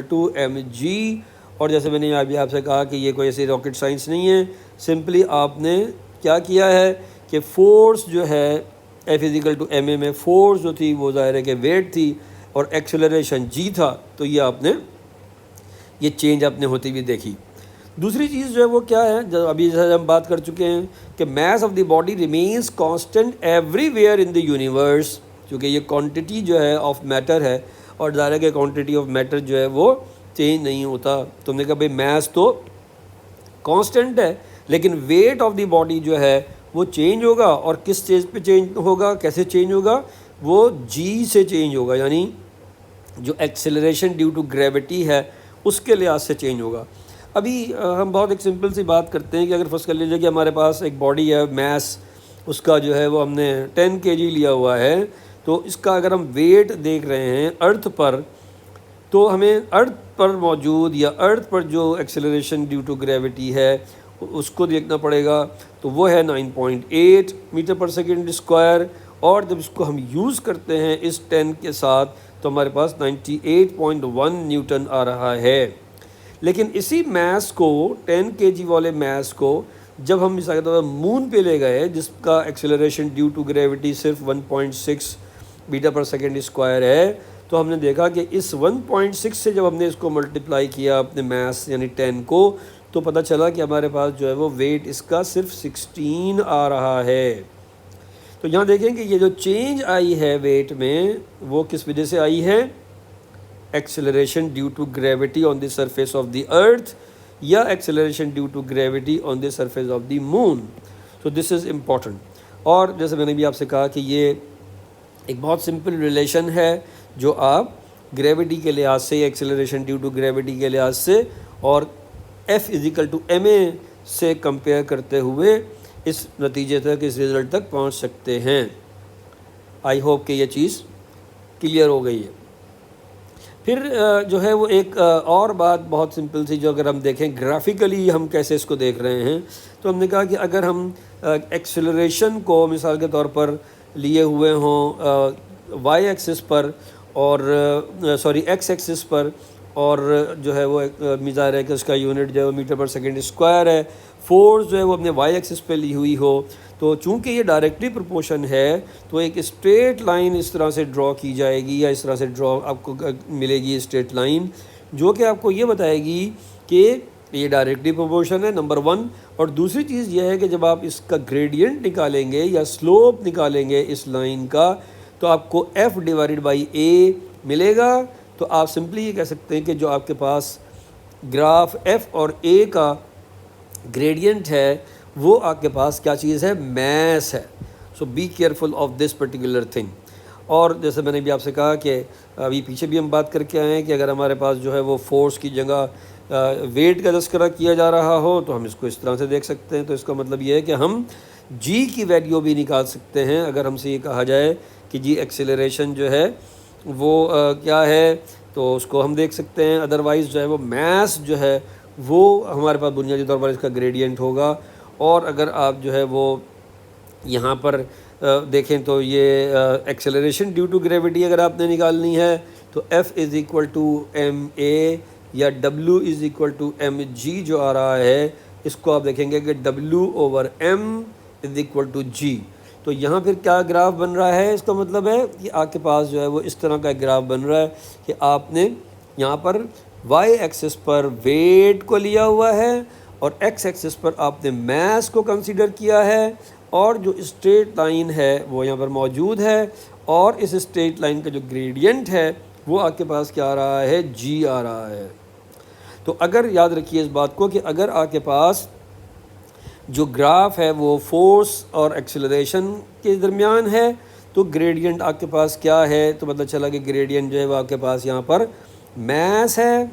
to mg. اور جیسے میں نے ابھی آپ سے کہا کہ یہ کوئی ایسی راکٹ سائنس نہیں ہے، سمپلی آپ نے کیا کیا ہے کہ فورس جو ہے F is equal to ma میں فورس جو تھی وہ ظاہر ہے کہ ویٹ تھی، اور ایکسلریشن جی تھا، تو یہ آپ نے یہ چینج آپ نے ہوتی ہوئی دیکھی۔ دوسری چیز جو ہے وہ کیا ہے، جو ابھی جیسے ہم بات کر چکے ہیں کہ mass of the body remains constant every where in the universe, کیونکہ یہ کوانٹٹی جو ہے آف میٹر ہے، اور ظاہر ہے کہ کوانٹٹی آف میٹر جو ہے وہ چینج نہیں ہوتا۔ تم نے کہا بھائی میس تو کانسٹنٹ ہے، لیکن ویٹ آف دی باڈی جو ہے وہ چینج ہوگا، اور کس چیز پہ چینج ہوگا، کیسے چینج ہوگا، وہ جی سے چینج ہوگا، یعنی جو ایکسلریشن ڈیو ٹو گریوٹی ہے اس کے لحاظ سے چینج ہوگا۔ ابھی ہم بہت ایک سمپل سی بات کرتے ہیں کہ اگر فرض کر لیجیے کہ ہمارے پاس ایک باڈی ہے، میس اس کا جو ہے وہ ہم نے 10 kg لیا ہوا ہے، تو اس کا اگر ہم ویٹ دیکھ رہے ہیں ارتھ پر، تو ہمیں ارتھ پر موجود یا ارتھ پر جو ایکسلریشن ڈیو ٹو گریوٹی ہے اس کو دیکھنا پڑے گا، تو وہ ہے 9.8 میٹر پر سیکنڈ اسکوائر، اور جب اس کو ہم یوز کرتے ہیں اس 10 کے ساتھ تو ہمارے پاس 98.1 نیوٹن آ رہا ہے۔ لیکن اسی میس کو 10 kg والے میس کو جب ہم مثال کے طور پر مون پہ لے گئے، جس کا ایکسلریشن ڈیو ٹو گریوٹی صرف 1.6 میٹر پر سیکنڈ اسکوائر ہے، تو ہم نے دیکھا کہ اس 1.6 سے جب ہم نے اس کو ملٹیپلائی کیا اپنے میس یعنی 10 کو، تو پتہ چلا کہ ہمارے پاس جو ہے وہ ویٹ اس کا صرف 16 آ رہا ہے۔ تو یہاں دیکھیں کہ یہ جو چینج آئی ہے ویٹ میں وہ کس وجہ سے آئی ہے، acceleration due to gravity on the surface of the earth یا acceleration due to gravity on the surface of the moon. So this is important. اور جیسے میں نے بھی آپ سے کہا کہ یہ ایک بہت سمپل ریلیشن ہے جو آپ گریوٹی کے لحاظ سے، ایکسلریشن ڈیو ٹو گریوٹی کے لحاظ سے اور F=ma سے کمپیئر کرتے ہوئے اس نتیجے تک، اس رزلٹ تک پہنچ سکتے ہیں۔ آئی ہوپ کہ یہ چیز کلیئر ہو گئی ہے۔ پھر جو ہے وہ ایک اور بات بہت سمپل سی، جو اگر ہم دیکھیں گرافیکلی ہم کیسے اس کو دیکھ رہے ہیں، تو ہم نے کہا کہ اگر ہم ایکسلریشن کو مثال کے طور پر لیے ہوئے ہوں وائی ایکسس پر اور ایکس ایکسس پر، اور جو ہے وہ ظاہر ہے کہ اس کا یونٹ جو ہے وہ میٹر پر سیکنڈ اسکوائر ہے، فورس جو ہے وہ اپنے وائی ایکسس پہ لی ہوئی ہو، تو چونکہ یہ ڈائریکٹلی پروپورشن ہے تو ایک اسٹریٹ لائن اس طرح سے ڈرا کی جائے گی، یا اس طرح سے ڈرا آپ کو ملے گی اسٹریٹ لائن، جو کہ آپ کو یہ بتائے گی کہ یہ ڈائریکٹلی پروپورشن ہے نمبر 1۔ اور دوسری چیز یہ ہے کہ جب آپ اس کا گریڈینٹ نکالیں گے یا سلوپ نکالیں گے اس لائن کا، تو آپ کو F/A ملے گا۔ تو آپ سمپلی یہ کہہ سکتے ہیں کہ جو آپ کے پاس گراف F اور A کا گریڈینٹ ہے وہ آپ کے پاس کیا چیز ہے، میس ہے۔ So be careful of this particular thing. اور جیسے میں نے بھی آپ سے کہا کہ ابھی پیچھے بھی ہم بات کر کے آئے ہیں کہ اگر ہمارے پاس جو ہے وہ فورس کی جگہ ویٹ کا تذکرہ کیا جا رہا ہو تو ہم اس کو اس طرح سے دیکھ سکتے ہیں۔ تو اس کا مطلب یہ ہے کہ ہم جی کی ویلیو بھی نکال سکتے ہیں اگر ہم سے یہ کہا جائے کہ جی ایکسیلریشن جو ہے وہ کیا ہے، تو اس کو ہم دیکھ سکتے ہیں۔ ادروائز جو ہے وہ میس جو ہے وہ ہمارے پاس بنیادی طور پر اس کا گریڈینٹ ہوگا۔ اور اگر آپ جو ہے وہ یہاں پر دیکھیں تو یہ ایکسیلریشن ڈیو ٹو گریوٹی اگر آپ نے نکالنی ہے تو F=ma یا W=mg جو آ رہا ہے، اس کو آپ دیکھیں گے کہ W/m=g۔ تو یہاں پھر کیا گراف بن رہا ہے، اس کا مطلب ہے کہ آپ کے پاس جو ہے وہ اس طرح کا گراف بن رہا ہے کہ آپ نے یہاں پر وائی ایکسس پر ویٹ کو لیا ہوا ہے اور ایکس ایکسس پر آپ نے میس کو کنسیڈر کیا ہے، اور جو اسٹریٹ لائن ہے وہ یہاں پر موجود ہے، اور اس اسٹریٹ لائن کا جو گریڈینٹ ہے وہ آپ کے پاس کیا آ رہا ہے، جی آ رہا ہے۔ تو اگر یاد رکھیے اس بات کو کہ اگر آپ کے پاس جو گراف ہے وہ فورس اور ایکسلریشن کے درمیان ہے تو گریڈینٹ آپ کے پاس کیا ہے، تو پتہ چلا کہ گریڈینٹ جو ہے وہ آپ کے پاس یہاں پر میس ہے۔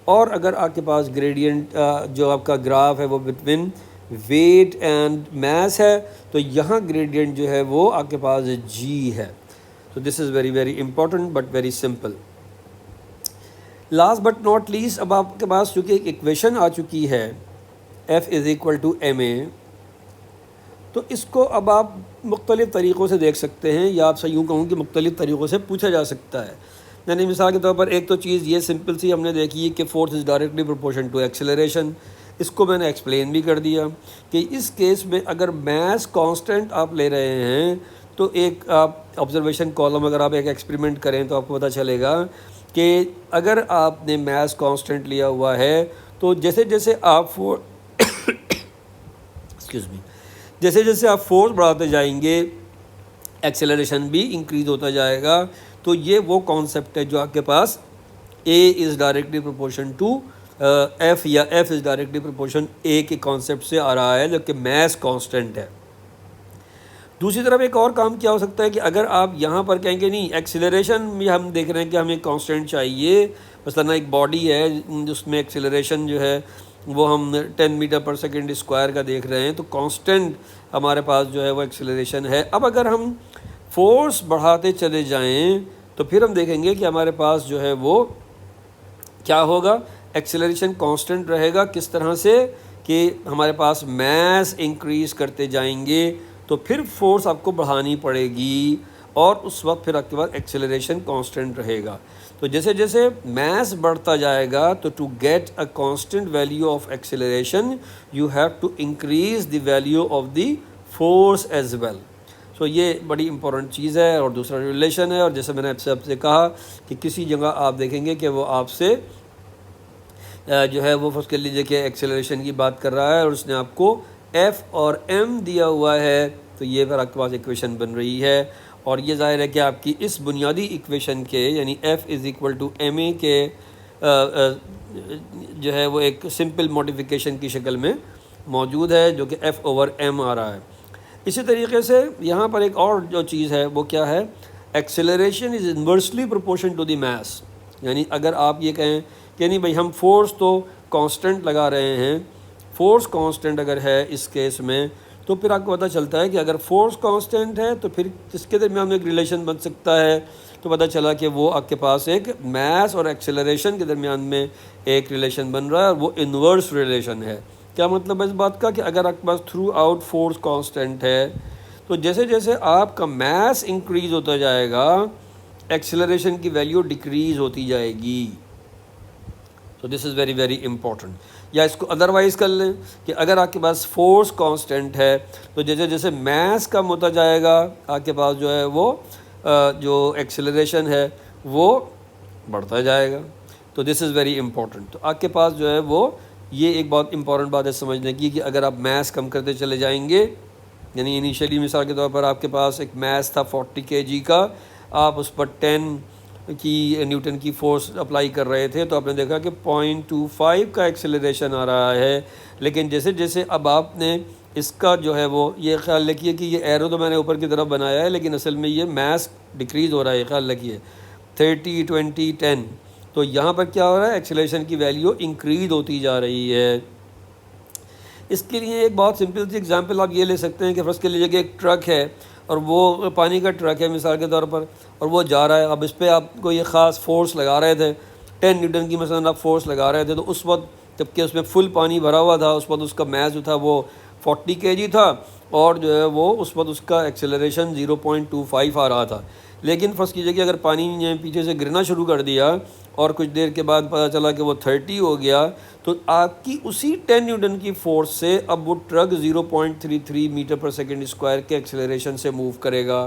اور اگر آپ کے پاس گریڈینٹ جو آپ کا گراف ہے وہ بٹوین ویٹ اینڈ میس ہے تو یہاں گریڈینٹ جو ہے وہ آپ کے پاس جی ہے۔ تو this is very very important but very simple. Last but not least, اب آپ کے پاس چونکہ ایک ایکویشن آ چکی ہے F=ma، تو اس کو اب آپ مختلف طریقوں سے دیکھ سکتے ہیں، یا آپ سے یوں کہوں کہ مختلف طریقوں سے پوچھا جا سکتا ہے۔ یعنی مثال کے طور پر ایک تو چیز یہ سمپل سی ہم نے دیکھی کہ force is directly proportion to acceleration, اس کو میں نے ایکسپلین بھی کر دیا کہ اس کیس میں اگر میس کانسٹنٹ آپ لے رہے ہیں تو تو ایک آپ آبزرویشن کالم اگر آپ ایک ایکسپریمنٹ کریں تو آپ کو پتہ چلے گا کہ اگر آپ نے میس کانسٹنٹ لیا ہوا ہے تو جیسے جیسے آپ ایکسکیوز می جیسے جیسے آپ فورس بڑھاتے جائیں گے ایکسیلریشن بھی انکریز ہوتا جائے گا. تو یہ وہ کانسیپٹ ہے جو آپ کے پاس a is directly proportion to F یا F is directly proportion a کے کانسیپٹ سے آ رہا ہے جو کہ میس کانسٹنٹ ہے. دوسری طرف ایک اور کام کیا ہو سکتا ہے کہ اگر آپ یہاں پر کہیں گے نہیں ایکسیلریشن بھی ہم دیکھ رہے ہیں کہ ہمیں کانسٹنٹ چاہیے، مثلا ایک باڈی ہے جس میں ایکسیلریشن جو ہے وہ ہم 10 میٹر پر سیکنڈ اسکوائر کا دیکھ رہے ہیں، تو کانسٹنٹ ہمارے پاس جو ہے وہ ایکسیلریشن ہے. اب اگر ہم فورس بڑھاتے چلے جائیں تو پھر ہم دیکھیں گے کہ ہمارے پاس جو ہے وہ کیا ہوگا، ایکسیلریشن کانسٹنٹ رہے گا. کس طرح سے کہ ہمارے پاس میس انکریز کرتے جائیں گے تو پھر فورس آپ کو بڑھانی پڑے گی اور اس وقت پھر آپ کے پاس ایکسیلریشن کانسٹنٹ رہے گا. تو جیسے جیسے میس بڑھتا جائے گا تو to get a constant value of acceleration you have to increase the value of the force as well. So یہ بڑی امپورٹنٹ چیز ہے. اور دوسرا ریلیشن ہے، اور جیسے میں نے آپ سے کہا کہ کسی جگہ آپ دیکھیں گے کہ وہ آپ سے جو ہے وہ فرض کر لیجیے کہ ایکسیلریشن کی بات کر رہا ہے اور اس نے آپ کو ایف اور ایم دیا ہوا ہے، تو یہ پھر آپ کے پاس ایکویشن بن رہی ہے. اور یہ ظاہر ہے کہ آپ کی اس بنیادی ایکویشن کے یعنی F is equal to M a کے جو ہے وہ ایک سمپل موڈیفیکیشن کی شکل میں موجود ہے جو کہ ایف اوور ایم آ رہا ہے. اسی طریقے سے یہاں پر ایک اور جو چیز ہے وہ کیا ہے، acceleration is inversely proportion to the mass. یعنی اگر آپ یہ کہیں کہ نہیں بھائی ہم فورس تو کانسٹنٹ لگا رہے ہیں، فورس کانسٹنٹ اگر ہے اس کیس میں تو پھر آپ کو پتہ چلتا ہے کہ اگر فورس کانسٹنٹ ہے تو پھر اس کے درمیان میں ایک ریلیشن بن سکتا ہے. تو پتہ چلا کہ وہ آپ کے پاس ایک میس اور ایکسیلریشن کے درمیان میں ایک ریلیشن بن رہا ہے اور وہ انورس ریلیشن ہے. کیا مطلب ہے اس بات کا کہ اگر آپ کے pass through out force constant ہے تو جیسے جیسے آپ کا میس انکریز ہوتا جائے گا ایکسیلریشن کی ویلیو ڈیکریز ہوتی جائے گی. تو this is very very important. یا اس کو ادروائز کر لیں کہ اگر آپ کے پاس فورس کانسٹنٹ ہے تو جیسے جیسے میس کم ہوتا جائے گا آپ کے پاس جو ہے وہ جو ایکسیلریشن ہے وہ بڑھتا جائے گا. تو دس از ویری امپورٹنٹ. تو آپ کے پاس جو ہے وہ یہ ایک بہت امپورٹنٹ بات ہے سمجھنے کی کہ اگر آپ میس کم کرتے چلے جائیں گے، یعنی انیشیلی مثال کے طور پر آپ کے پاس ایک میس تھا 40 kg کا، آپ اس پر 10 کی نیوٹن کی فورس اپلائی کر رہے تھے تو آپ نے دیکھا کہ 0.25 کا ایکسیلریشن آ رہا ہے. لیکن جیسے جیسے اب آپ نے اس کا جو ہے وہ یہ خیال رکھیے کہ یہ ایرو تو میں نے اوپر کی طرف بنایا ہے لیکن اصل میں یہ میس ڈیکریز ہو رہا ہے، یہ خیال رکھیے 30 20 10. تو یہاں پر کیا ہو رہا ہے، ایکسیلریشن کی ویلیو انکریز ہوتی جا رہی ہے. اس کے لیے ایک بہت سمپل سی ایگزامپل آپ یہ لے سکتے ہیں کہ فرض کر لیجیے کہ ایک ٹرک ہے اور وہ پانی کا ٹرک ہے مثال کے طور پر اور وہ جا رہا ہے. اب اس پہ آپ کو یہ خاص فورس لگا رہے تھے 10 نیوٹن کی مثلا آپ فورس لگا رہے تھے تو اس وقت جب کہ اس میں فل پانی بھرا ہوا تھا اس وقت اس کا میس جو تھا وہ 40 kg تھا اور جو ہے وہ اس وقت اس کا ایکسیلریشن 0.25 آ رہا تھا. لیکن فرض کیجیے کہ اگر پانی نے پیچھے سے گرنا شروع کر دیا اور کچھ دیر کے بعد پتہ چلا کہ وہ 30 ہو گیا تو آپ کی اسی 10 نیوٹن کی فورس سے اب وہ ٹرک 0.33 میٹر پر سیکنڈ اسکوائر کے ایکسیلریشن سے موو کرے گا.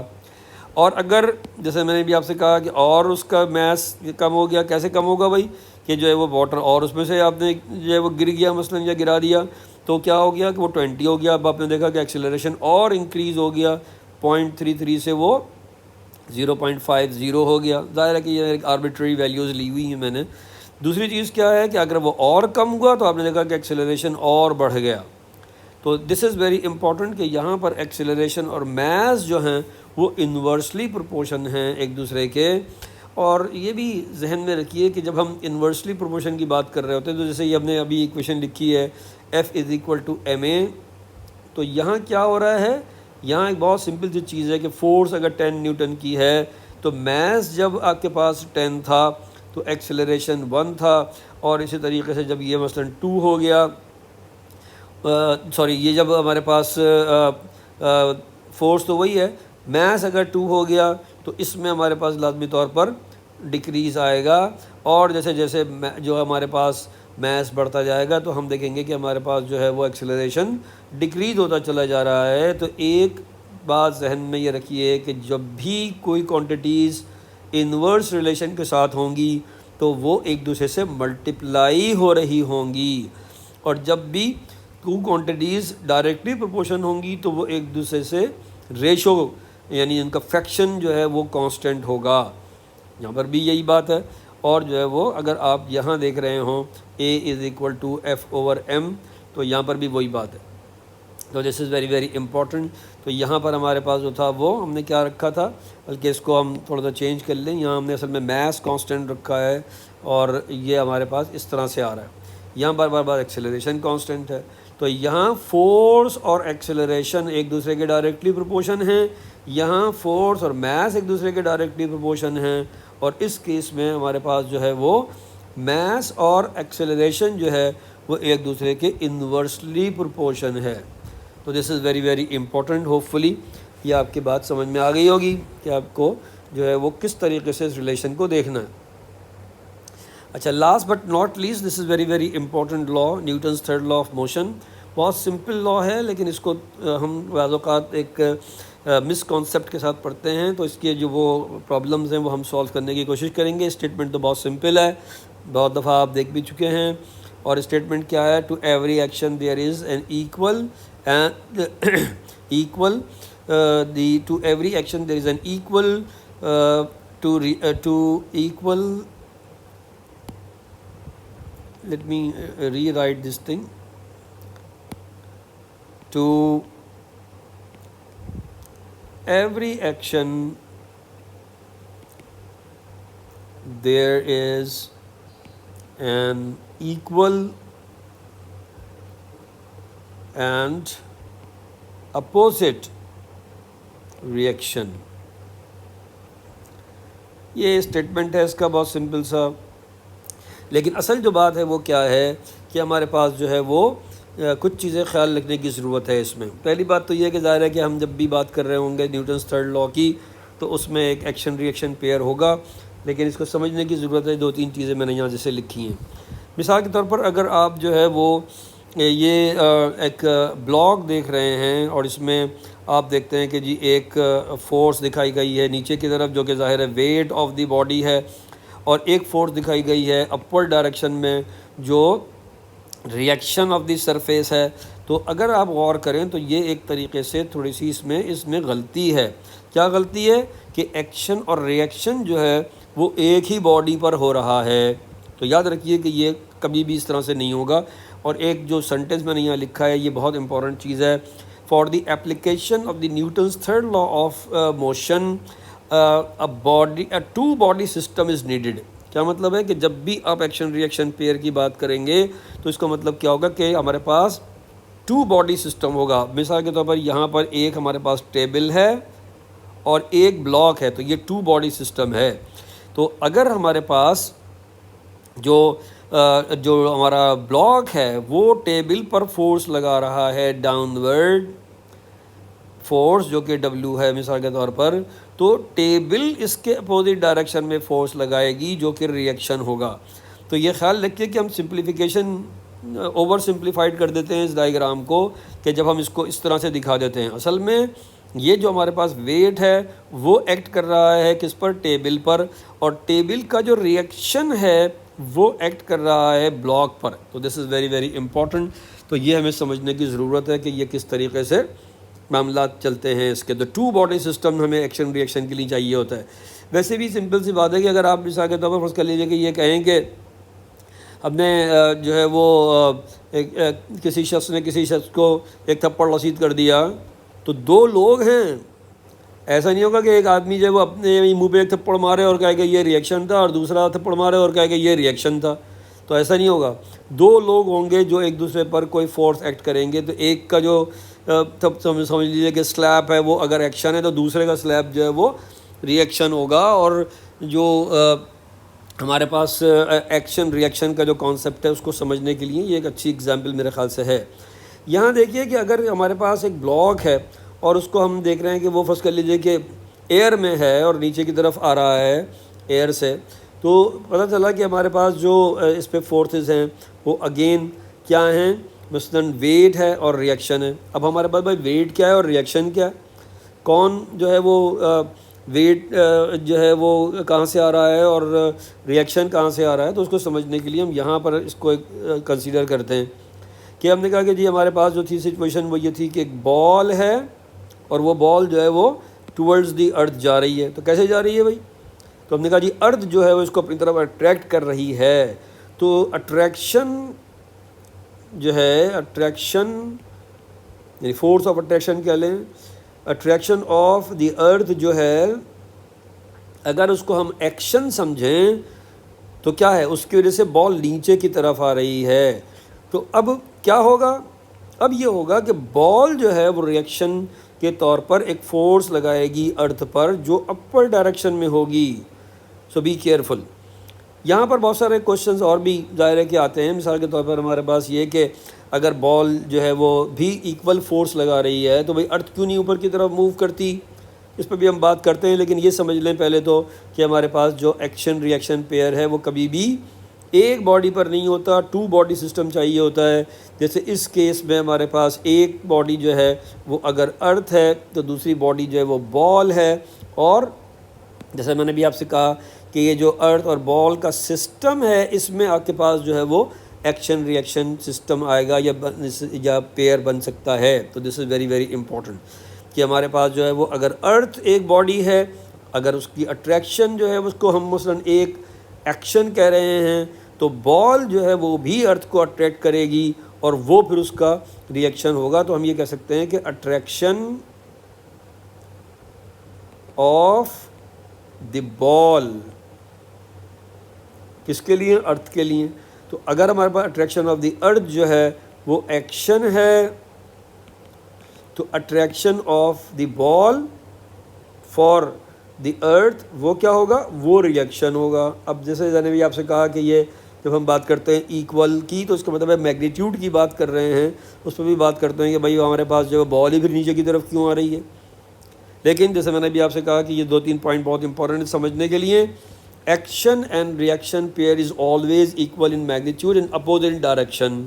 اور اگر جیسے میں نے بھی آپ سے کہا کہ اور اس کا میس کم ہو گیا، کیسے کم ہوگا بھائی کہ جو ہے وہ واٹر اور اس میں سے آپ نے جو ہے وہ گر گیا مثلا یا گرا دیا تو کیا ہو گیا کہ وہ 20 ہو گیا. اب آپ نے دیکھا کہ ایکسیلریشن اور انکریز ہو گیا 0.33 سے وہ 0.50 ہو گیا. ظاہر ہے کہ یہ ایک آربیٹری ویلیوز لی ہوئی ہیں میں نے. دوسری چیز کیا ہے کہ اگر وہ اور کم ہوا تو آپ نے دیکھا کہ ایکسیلریشن اور بڑھ گیا. تو دس از ویری امپورٹنٹ کہ یہاں پر ایکسیلریشن اور میس جو ہیں وہ انورسلی پروپورشن ہیں ایک دوسرے کے. اور یہ بھی ذہن میں رکھیے کہ جب ہم انورسلی پروپورشن کی بات کر رہے ہوتے ہیں تو جیسے یہ ہم نے ابھی ایکویشن لکھی ہے F is equal to M a, تو یہاں کیا ہو رہا ہے، یہاں ایک بہت سمپل سی چیز ہے کہ فورس اگر 10 نیوٹن کی ہے تو میس جب آپ کے پاس 10 تھا تو ایکسیلریشن 1 تھا. اور اسی طریقے سے جب یہ مثلا 2 ہو گیا یہ جب ہمارے پاس فورس تو وہی ہے، میس اگر 2 ہو گیا تو اس میں ہمارے پاس لازمی طور پر ڈیکریز آئے گا. اور جیسے جیسے جو ہمارے پاس میس بڑھتا جائے گا تو ہم دیکھیں گے کہ ہمارے پاس جو ہے وہ ایکسیلریشن ڈیکریز ہوتا چلا جا رہا ہے. تو ایک بات ذہن میں یہ رکھیے کہ جب بھی کوئی کوانٹیٹیز انورس ریلیشن کے ساتھ ہوں گی تو وہ ایک دوسرے سے ملٹیپلائی ہو رہی ہوں گی، اور جب بھی ٹو کوانٹیٹیز ڈائریکٹلی پروپورشن ہوں گی تو وہ ایک دوسرے سے ریشو یعنی ان کا فریکشن جو ہے وہ کانسٹنٹ ہوگا۔ یہاں پر بھی یہی بات ہے، اور جو ہے وہ اگر آپ یہاں دیکھ رہے ہوں A=F/m تو یہاں پر بھی وہی بات ہے۔ تو this is very very important. تو یہاں پر ہمارے پاس جو تھا وہ ہم نے کیا رکھا تھا، بلکہ اس کو ہم تھوڑا سا چینج کر لیں، یہاں ہم نے اصل میں میس کانسٹنٹ رکھا ہے اور یہ ہمارے پاس اس طرح سے آ رہا ہے، یہاں بار ایکسیلریشن کانسٹنٹ ہے۔ تو یہاں فورس اور ایکسیلریشن ایک دوسرے کے ڈائریکٹلی پروپورشن ہیں، یہاں فورس اور میس ایک دوسرے کے ڈائریکٹلی پروپورشن ہیں، اور اس کیس میں ہمارے پاس جو ہے وہ میس اور ایکسیلریشن جو ہے وہ ایک دوسرے کے انورسلی پروپورشن ہے۔ تو this is very very important. Hopefully یہ آپ کی بات سمجھ میں آ گئی ہوگی کہ آپ کو جو ہے وہ کس طریقے سے اس ریلیشن کو دیکھنا ہے۔ اچھا، last but not list, this is very very important law, Newton's third law of motion. بہت سمپل لا ہے لیکن اس کو ہم بعض اوقات ایک مس کانسیپٹ کے ساتھ پڑھتے ہیں، تو اس کے جو وہ پرابلمز ہیں وہ ہم سولو کرنے کی کوشش کریں گے۔ اسٹیٹمنٹ تو بہت سمپل ہے، بہت دفعہ آپ دیکھ بھی چکے ہیں، اور اسٹیٹمنٹ کیا ہے، to every action there is an equal to every action there is an equal to equal let me rewrite this thing, to every action there is an equal and opposite reaction. یہ statement ہے اس کا بہت simple سا، لیکن اصل جو بات ہے وہ کیا ہے کہ ہمارے پاس جو ہے وہ کچھ چیزیں خیال رکھنے کی ضرورت ہے اس میں۔ پہلی بات تو یہ کہ ظاہر ہے کہ ہم جب بھی بات کر رہے ہوں گے نیوٹنس تھرڈ لا کی تو اس میں ایک ایکشن ری ایکشن پیئر ہوگا، لیکن اس کو سمجھنے کی ضرورت ہے۔ دو تین چیزیں میں نے یہاں جیسے لکھی ہیں، مثال کے طور پر اگر آپ جو ہے وہ یہ ایک بلاک دیکھ رہے ہیں اور اس میں آپ دیکھتے ہیں کہ جی ایک فورس دکھائی گئی ہے نیچے کی طرف جو کہ ظاہر ہے ویٹ آف دی باڈی ہے، اور ایک فورس دکھائی گئی ہے اپورڈ ڈائریکشن میں جو ریئیکشن آف دی سرفیس ہے۔ تو اگر آپ غور کریں تو یہ ایک طریقے سے تھوڑی سی اس میں غلطی ہے۔ کیا غلطی ہے کہ ایکشن اور ریئیکشن جو ہے وہ ایک ہی باڈی پر ہو رہا ہے۔ تو یاد رکھیے کہ یہ کبھی بھی اس طرح سے نہیں ہوگا۔ اور ایک جو سینٹنس میں نے یہاں لکھا ہے یہ بہت امپورٹنٹ چیز ہے، for the application of the Newton's third law of motion to body system is needed. کیا مطلب ہے کہ جب بھی آپ ایکشن ری ایکشن پیئر کی بات کریں گے تو اس کا مطلب کیا ہوگا کہ ہمارے پاس ٹو باڈی سسٹم ہوگا۔ مثال کے طور پر یہاں پر ایک ہمارے پاس ٹیبل ہے اور ایک بلاک ہے، تو یہ ٹو باڈی سسٹم ہے۔ تو اگر ہمارے پاس جو ہمارا بلاک ہے وہ ٹیبل پر فورس لگا رہا ہے ڈاؤن ورڈ فورس جو کہ W ہے مثال کے طور پر، تو ٹیبل اس کے اپوزٹ ڈائریکشن میں فورس لگائے گی جو کہ ریئیکشن ہوگا۔ تو یہ خیال رکھیے کہ ہم سمپلیفیکیشن اوور سمپلیفائڈ کر دیتے ہیں اس ڈائیگرام کو، کہ جب ہم اس کو اس طرح سے دکھا دیتے ہیں، اصل میں یہ جو ہمارے پاس ویٹ ہے وہ ایکٹ کر رہا ہے کس پر، ٹیبل پر، اور ٹیبل کا جو ریئیکشن ہے وہ ایکٹ کر رہا ہے بلاک پر۔ تو this is very very important. تو یہ ہمیں سمجھنے کی ضرورت ہے کہ یہ کس طریقے سے معاملات چلتے ہیں اس کے۔ تو ٹو باڈی سسٹم ہمیں ایکشن ری ایکشن کے لیے چاہیے ہوتا ہے۔ ویسے بھی سمپل سی بات ہے کہ اگر آپ مثال کے طور پر فرض کر لیجیے کہ یہ کہیں کہ ہم نے جو ہے وہ کسی شخص کو ایک تھپڑ رسید کر دیا، تو دو لوگ ہیں، ایسا نہیں ہوگا کہ ایک آدمی جو ہے وہ اپنے منہ پہ ایک تھپڑ مارے اور کہے کہ یہ ریئیکشن تھا، اور دوسرا تھپڑ مارے اور کہے کہ یہ ریئیکشن تھا۔ تو ایسا نہیں ہوگا، دو لوگ ہوں گے جو ایک دوسرے پر کوئی فورس ایکٹ کریں گے، تو ایک کا جو سمجھ لیجیے کہ سلیپ ہے وہ اگر ایکشن ہے تو دوسرے کا سلیپ جو ہے وہ ریئیکشن ہوگا۔ اور جو ہمارے پاس ایکشن ریئیکشن کا جو کانسیپٹ ہے اس کو سمجھنے کے لیے یہ ایک اچھی اگزامپل میرے خیال سے ہے۔ یہاں دیکھیے کہ اگر ہمارے پاس ایک بلاک ہے اور اس کو ہم دیکھ رہے ہیں کہ وہ فرض کر لیجیے کہ ایئر میں ہے اور نیچے کی طرف آ رہا ہے ایئر سے، تو پتہ چلا کہ ہمارے پاس جو اس پہ فورسز ہیں وہ اگین کیا ہیں، مثلاً ویٹ ہے اور ریئیکشن ہے۔ اب ہمارے پاس بھائی ویٹ کیا ہے اور ریئیکشن کیا ہے؟ کون جو ہے وہ ویٹ جو ہے وہ کہاں سے آ رہا ہے اور ریئیکشن کہاں سے آ رہا ہے، تو اس کو سمجھنے کے لیے ہم یہاں پر اس کو کنسیڈر کرتے ہیں کہ ہم نے کہا کہ جی ہمارے پاس جو تھی سچویشن وہ یہ تھی کہ ایک بال ہے اور وہ بال جو ہے وہ ٹورڈز دی ارتھ جا رہی ہے. تو کیسے جا رہی ہے بھائی؟ تو ہم نے کہا جی ارتھ جو ہے وہ اس کو اپنی طرف اٹریکٹ کر رہی ہے. تو اٹریکشن جو ہے، اٹریکشن یعنی فورس آف اٹریکشن کہہ لیں، اٹریکشن آف دی ارتھ جو ہے، اگر اس کو ہم ایکشن سمجھیں تو کیا ہے، اس کی وجہ سے بال نیچے کی طرف آ رہی ہے. تو اب کیا ہوگا؟ اب یہ ہوگا کہ بال جو ہے وہ ریئیکشن کے طور پر ایک فورس لگائے گی ارتھ پر جو اپر ڈائریکشن میں ہوگی. سو بی کیئرفل. یہاں پر بہت سارے کوشچنز اور بھی ظاہر ہے کہ آتے ہیں. مثال کے طور پر ہمارے پاس یہ کہ اگر بال جو ہے وہ بھی ایکول فورس لگا رہی ہے تو بھئی ارتھ کیوں نہیں اوپر کی طرف موو کرتی؟ اس پہ بھی ہم بات کرتے ہیں، لیکن یہ سمجھ لیں پہلے تو کہ ہمارے پاس جو ایکشن ریئیکشن پیئر ہے وہ کبھی بھی ایک باڈی پر نہیں ہوتا، 2 باڈی سسٹم چاہیے ہوتا ہے. جیسے اس کیس میں ہمارے پاس ایک باڈی جو ہے وہ اگر ارتھ ہے تو دوسری باڈی جو ہے وہ بال ہے، اور جیسے میں نے بھی آپ سے کہا کہ یہ جو ارتھ اور بال کا سسٹم ہے اس میں آپ کے پاس جو ہے وہ ایکشن ریئیکشن سسٹم آئے گا یا پیئر بن سکتا ہے. تو this is very very important کہ ہمارے پاس جو ہے وہ اگر ارتھ ایک باڈی ہے، اگر اس کی اٹریکشن جو ہے اس کو ہم مثلاً ایک ایکشن کہہ رہے ہیں، تو بال جو ہے وہ بھی ارتھ کو اٹریکٹ کرے گی اور وہ پھر اس کا ریئیکشن ہوگا. تو ہم یہ کہہ سکتے ہیں کہ اٹریکشن آف دی بال کس کے لیے؟ ارتھ کے لیے. تو اگر ہمارے پاس اٹریکشن آف دی ارتھ جو ہے وہ ایکشن ہے تو attraction of the ball for the earth وہ کیا ہوگا؟ وہ ریئیکشن ہوگا. اب جیسے میں نے بھی آپ سے کہا کہ یہ جب ہم بات کرتے ہیں ایکول کی تو اس کا مطلب ہے میگنیٹیوڈ کی بات کر رہے ہیں، اس پہ بھی بات کرتے ہیں کہ بھائی ہمارے پاس جو ہے بال ہی پھر نیچے کی طرف کیوں آ رہی ہے. لیکن جیسے میں نے بھی آپ سے کہا کہ یہ 2-3 پوائنٹ بہت امپورٹنٹ سمجھنے کے لیے. Action and reaction pair is always equal in magnitude in opposite direction.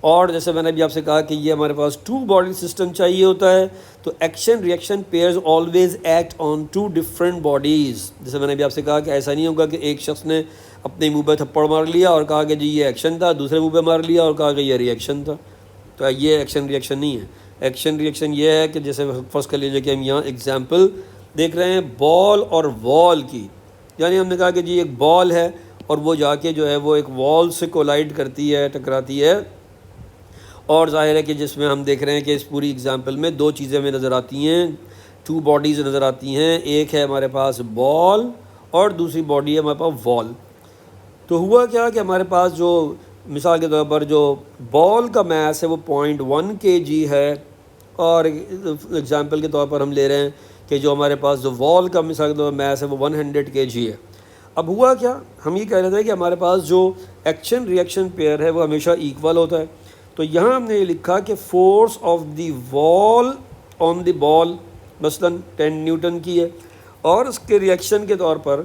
اور جیسے میں نے بھی آپ سے کہا کہ یہ ہمارے پاس 2 باڈی سسٹم چاہیے ہوتا ہے، تو action reaction pairs always act on 2 different bodies. جیسے میں نے بھی آپ سے کہا کہ ایسا نہیں ہوگا کہ ایک شخص نے اپنے منہ پہ تھپڑ مار لیا اور کہا کہ جی یہ ایکشن تھا، دوسرے منہ پہ مار لیا اور کہا کہ یہ ریئیکشن تھا. تو یہ ایکشن ریئیکشن نہیں ہے. ایکشن ریئیکشن یہ ہے کہ جیسے فرض کر لیجیے کہ ہم یہاں اگزامپل دیکھ رہے ہیں بال اور وال کی، یعنی ہم نے کہا کہ جی ایک بال ہے اور وہ جا کے جو ہے وہ ایک وال سے کولائڈ کرتی ہے، ٹکراتی ہے. اور ظاہر ہے کہ جس میں ہم دیکھ رہے ہیں کہ اس پوری اگزامپل میں 2 چیزیں ہمیں نظر آتی ہیں، 2 باڈیز نظر آتی ہیں. ایک ہے ہمارے پاس بال اور دوسری باڈی ہے ہمارے پاس وال. تو ہوا کیا کہ ہمارے پاس جو مثال کے طور پر جو بال کا میس ہے وہ 0.1 kg ہے، اور اگزامپل کے طور پر ہم لے رہے ہیں کہ جو ہمارے پاس جو وال کا مثال کے طور پر میس ہے وہ 100 kg ہے. اب ہوا کیا، ہم یہ کہہ رہے تھے کہ ہمارے پاس جو ایکشن ریئیکشن پیئر ہے وہ ہمیشہ ایکول ہوتا ہے. تو یہاں ہم نے یہ لکھا کہ فورس آف دی وال آن دی بال مثلاً 10 نیوٹن کی ہے، اور اس کے ریئیکشن کے طور پر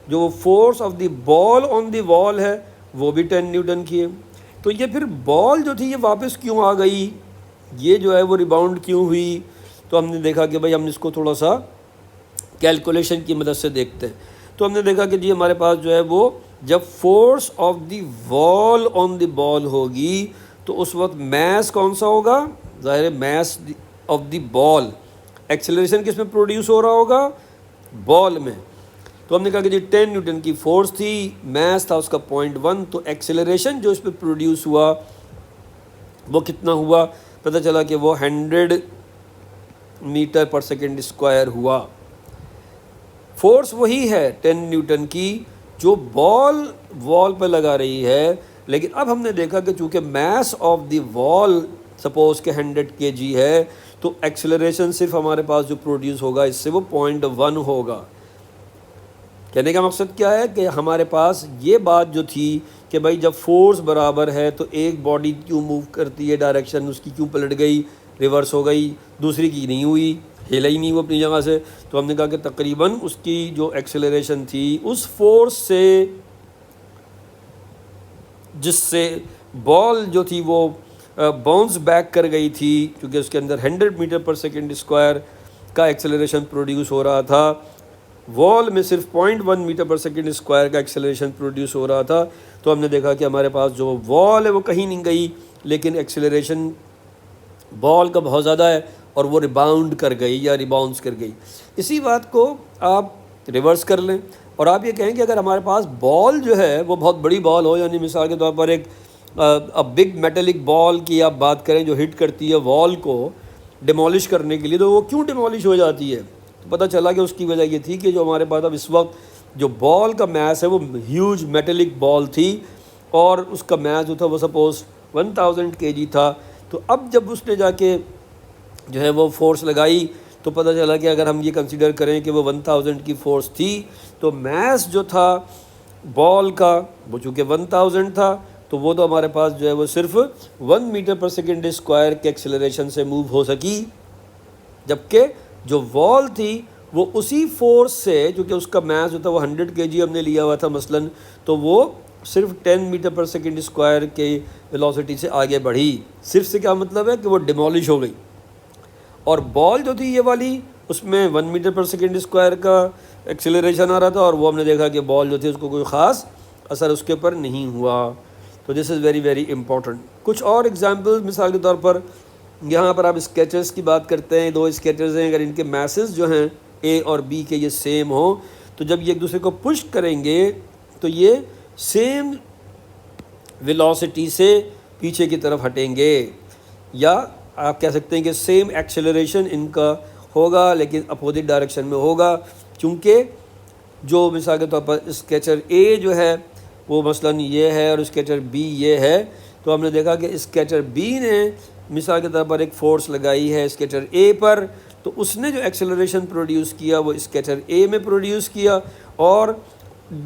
جو فورس آف دی بال آن دی وال ہے وہ بھی 10 نیوٹن کی ہے. تو یہ پھر بال جو تھی یہ واپس کیوں آ گئی، یہ جو ہے وہ ریباؤنڈ کیوں ہوئی؟ تو ہم نے دیکھا کہ بھائی ہم اس کو تھوڑا سا کیلکولیشن کی مدد سے دیکھتے ہیں. تو ہم نے دیکھا کہ جی ہمارے پاس جو ہے وہ جب فورس آف دی وال آن دی بال ہوگی تو اس وقت میس کون سا ہوگا؟ ظاہر ہے mass of the ball. Acceleration کس میں پروڈیوس ہو رہا ہوگا؟ بال میں. تو ہم نے کہا کہ جی 10 نیوٹن کی فورس تھی، میس تھا اس کا 0.1، تو ایکسیلریشن جو اس پہ پروڈیوس ہوا وہ کتنا ہوا؟ پتہ چلا کہ وہ 100 میٹر پر سیکنڈ اسکوائر ہوا. فورس وہی ہے 10 نیوٹن کی جو وال پہ لگا رہی ہے، لیکن اب ہم نے دیکھا کہ چونکہ میس آف دی وال سپوز کہ 100 kg ہے تو ایکسیلریشن صرف ہمارے پاس جو پروڈیوس ہوگا اس سے وہ 0.1 ہوگا. کہنے کا مقصد کیا ہے کہ ہمارے پاس یہ بات جو تھی کہ بھائی جب فورس برابر ہے تو ایک باڈی کیوں موو کرتی ہے، ڈائریکشن اس کی کیوں پلٹ گئی، ریورس ہو گئی، دوسری کی نہیں ہوئی، ہلا ہی نہیں وہ اپنی جگہ سے. تو ہم نے کہا کہ تقریباً اس کی جو ایکسیلریشن تھی اس فورس سے جس سے بال جو تھی وہ باؤنس بیک کر گئی تھی کیونکہ اس کے اندر 100 میٹر پر سیکنڈ اسکوائر کا ایکسیلریشن پروڈیوس ہو رہا تھا، وال میں صرف 0.1 میٹر پر سیکنڈ اسکوائر کا ایکسیلریشن پروڈیوس ہو رہا تھا، تو ہم نے دیکھا کہ ہمارے پاس جو وال ہے وہ کہیں نہیں گئی، لیکن ایکسیلریشن بال کا بہت زیادہ ہے اور وہ ریباؤنڈ کر گئی یا ریباؤنس کر گئی۔ اسی بات کو آپ ریورس کر لیں اور آپ یہ کہیں کہ اگر ہمارے پاس بال جو ہے وہ بہت بڑی بال ہو، یعنی مثال کے طور پر ایک بگ میٹلک بال کی آپ بات کریں جو ہٹ کرتی ہے وال کو ڈیمولش کرنے کے لیے، تو وہ کیوں ڈیمولش ہو جاتی ہے؟ تو پتہ چلا کہ اس کی وجہ یہ تھی کہ جو ہمارے پاس اب اس وقت جو بال کا میس ہے وہ ہیوج میٹلک بال تھی اور اس کا میس جو تھا وہ سپوز 1000 kg تھا۔ تو اب جب اس نے جا کے جو ہے وہ فورس لگائی تو پتہ چلا کہ اگر ہم یہ کنسیڈر کریں کہ وہ 1000 کی فورس تھی تو میس جو تھا بال کا وہ چونکہ 1000 تھا تو وہ تو ہمارے پاس جو ہے وہ صرف 1 میٹر پر سیکنڈ اسکوائر کے ایکسیلریشن سے موو ہو سکی، جبکہ جو وال تھی وہ اسی فورس سے، چونکہ اس کا میس جو تھا وہ 100 kg ہم نے لیا ہوا تھا مثلاً، تو وہ صرف 10 میٹر پر سیکنڈ اسکوائر کے ویلوسٹی سے آگے بڑھی۔ صرف سے کیا مطلب ہے کہ وہ ڈیمولش ہو گئی، اور بال جو تھی یہ والی اس میں 1 میٹر پر سیکنڈ اسکوائر کا ایکسیلریشن آ رہا تھا اور وہ ہم نے دیکھا کہ بال جو تھی اس کو کوئی خاص اثر اس کے اوپر نہیں ہوا۔ تو this is very very important. کچھ اور ایگزامپل مثال کے طور پر یہاں پر آپ اسکیچرز کی بات کرتے ہیں، 2 اسکیچرز ہیں، اگر ان کے میسز جو ہیں اے اور بی کے یہ سیم ہوں تو جب یہ ایک دوسرے کو پش کریں گے تو یہ سیم ویلوسٹی سے پیچھے کی طرف ہٹیں گے، یا آپ کہہ سکتے ہیں کہ سیم ایکسیلریشن ان کا ہوگا لیکن اپوزٹ ڈائریکشن میں ہوگا، کیونکہ جو مثال کے طور پر اسکیچر اے جو ہے وہ مثلاً یہ ہے اور اسکیچر بی یہ ہے، تو ہم نے دیکھا کہ اسکیچر بی نے مثال کے طور پر ایک فورس لگائی ہے اسکیچر اے پر، تو اس نے جو ایکسیلریشن پروڈیوس کیا وہ اسکیچر اے میں پروڈیوس کیا، اور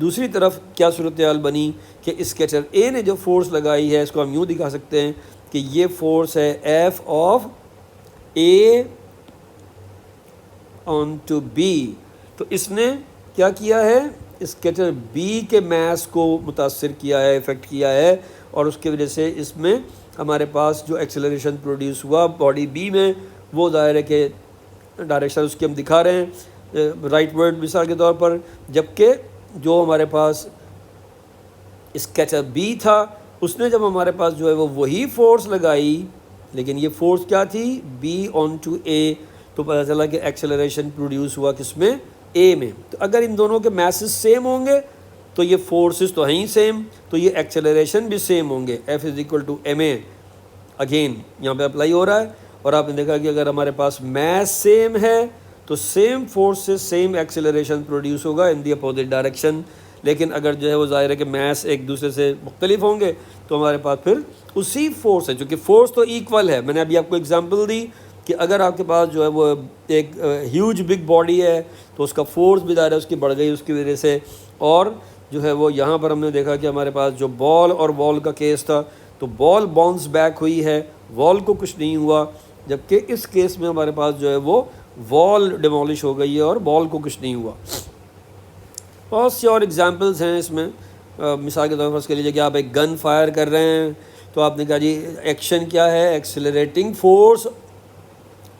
دوسری طرف کیا صورتحال بنی کہ اسکیچر اے نے جو فورس لگائی ہے اس کو ہم یوں دکھا سکتے ہیں کہ یہ فورس ہے F of A on to B, تو اس نے کیا کیا ہے اسکیچر بی کے میس کو متاثر کیا ہے، افیکٹ کیا ہے، اور اس کی وجہ سے اس میں ہمارے پاس جو ایکسیلریشن پروڈیوس ہوا باڈی بی میں وہ ظاہر ہے کہ ڈائریکشن اس کی ہم دکھا رہے ہیں رائٹ ورڈ مثال کے طور پر، جبکہ جو ہمارے پاس اسکیچر بی تھا اس نے جب ہمارے پاس جو ہے وہ وہی فورس لگائی، لیکن یہ فورس کیا تھی بی آن ٹو اے، تو پتہ چلا کہ ایکسیلریشن پروڈیوس ہوا کس میں اے میں۔ تو اگر ان دونوں کے میسز سیم ہوں گے تو یہ فورسز تو ہیں ہی سیم، تو یہ ایکسیلریشن بھی سیم ہوں گے، F is equal to M A again یہاں پہ اپلائی ہو رہا ہے، اور آپ نے دیکھا کہ اگر ہمارے پاس میس سیم ہے تو سیم فورس سے سیم ایکسیلریشن پروڈیوس ہوگا ان دی اپوزٹ ڈائریکشن، لیکن اگر جو ہے وہ ظاہر ہے کہ میس ایک دوسرے سے مختلف ہوں گے تو ہمارے پاس پھر اسی فورس ہے، چونکہ فورس تو ایکول ہے۔ میں نے ابھی آپ کو اگزامپل دی کہ اگر آپ کے پاس جو ہے وہ ایک ہیوج بگ باڈی ہے تو اس کا فورس بھی ظاہر ہے اس کی بڑھ گئی اس کی وجہ سے، اور جو ہے وہ یہاں پر ہم نے دیکھا کہ ہمارے پاس جو بال اور وال کا کیس تھا تو بال باؤنس بیک ہوئی ہے، وال کو کچھ نہیں ہوا، جبکہ اس کیس میں ہمارے پاس جو ہے وہ وال ڈیمولش ہو گئی ہے اور بال کو کچھ نہیں ہوا۔ بہت سی اور ایگزامپلس ہیں اس میں، مثال کے طور پر اس کے لیے کہ آپ ایک گن فائر کر رہے ہیں تو آپ نے کہا جی ایکشن کیا ہے ایکسیلریٹنگ فورس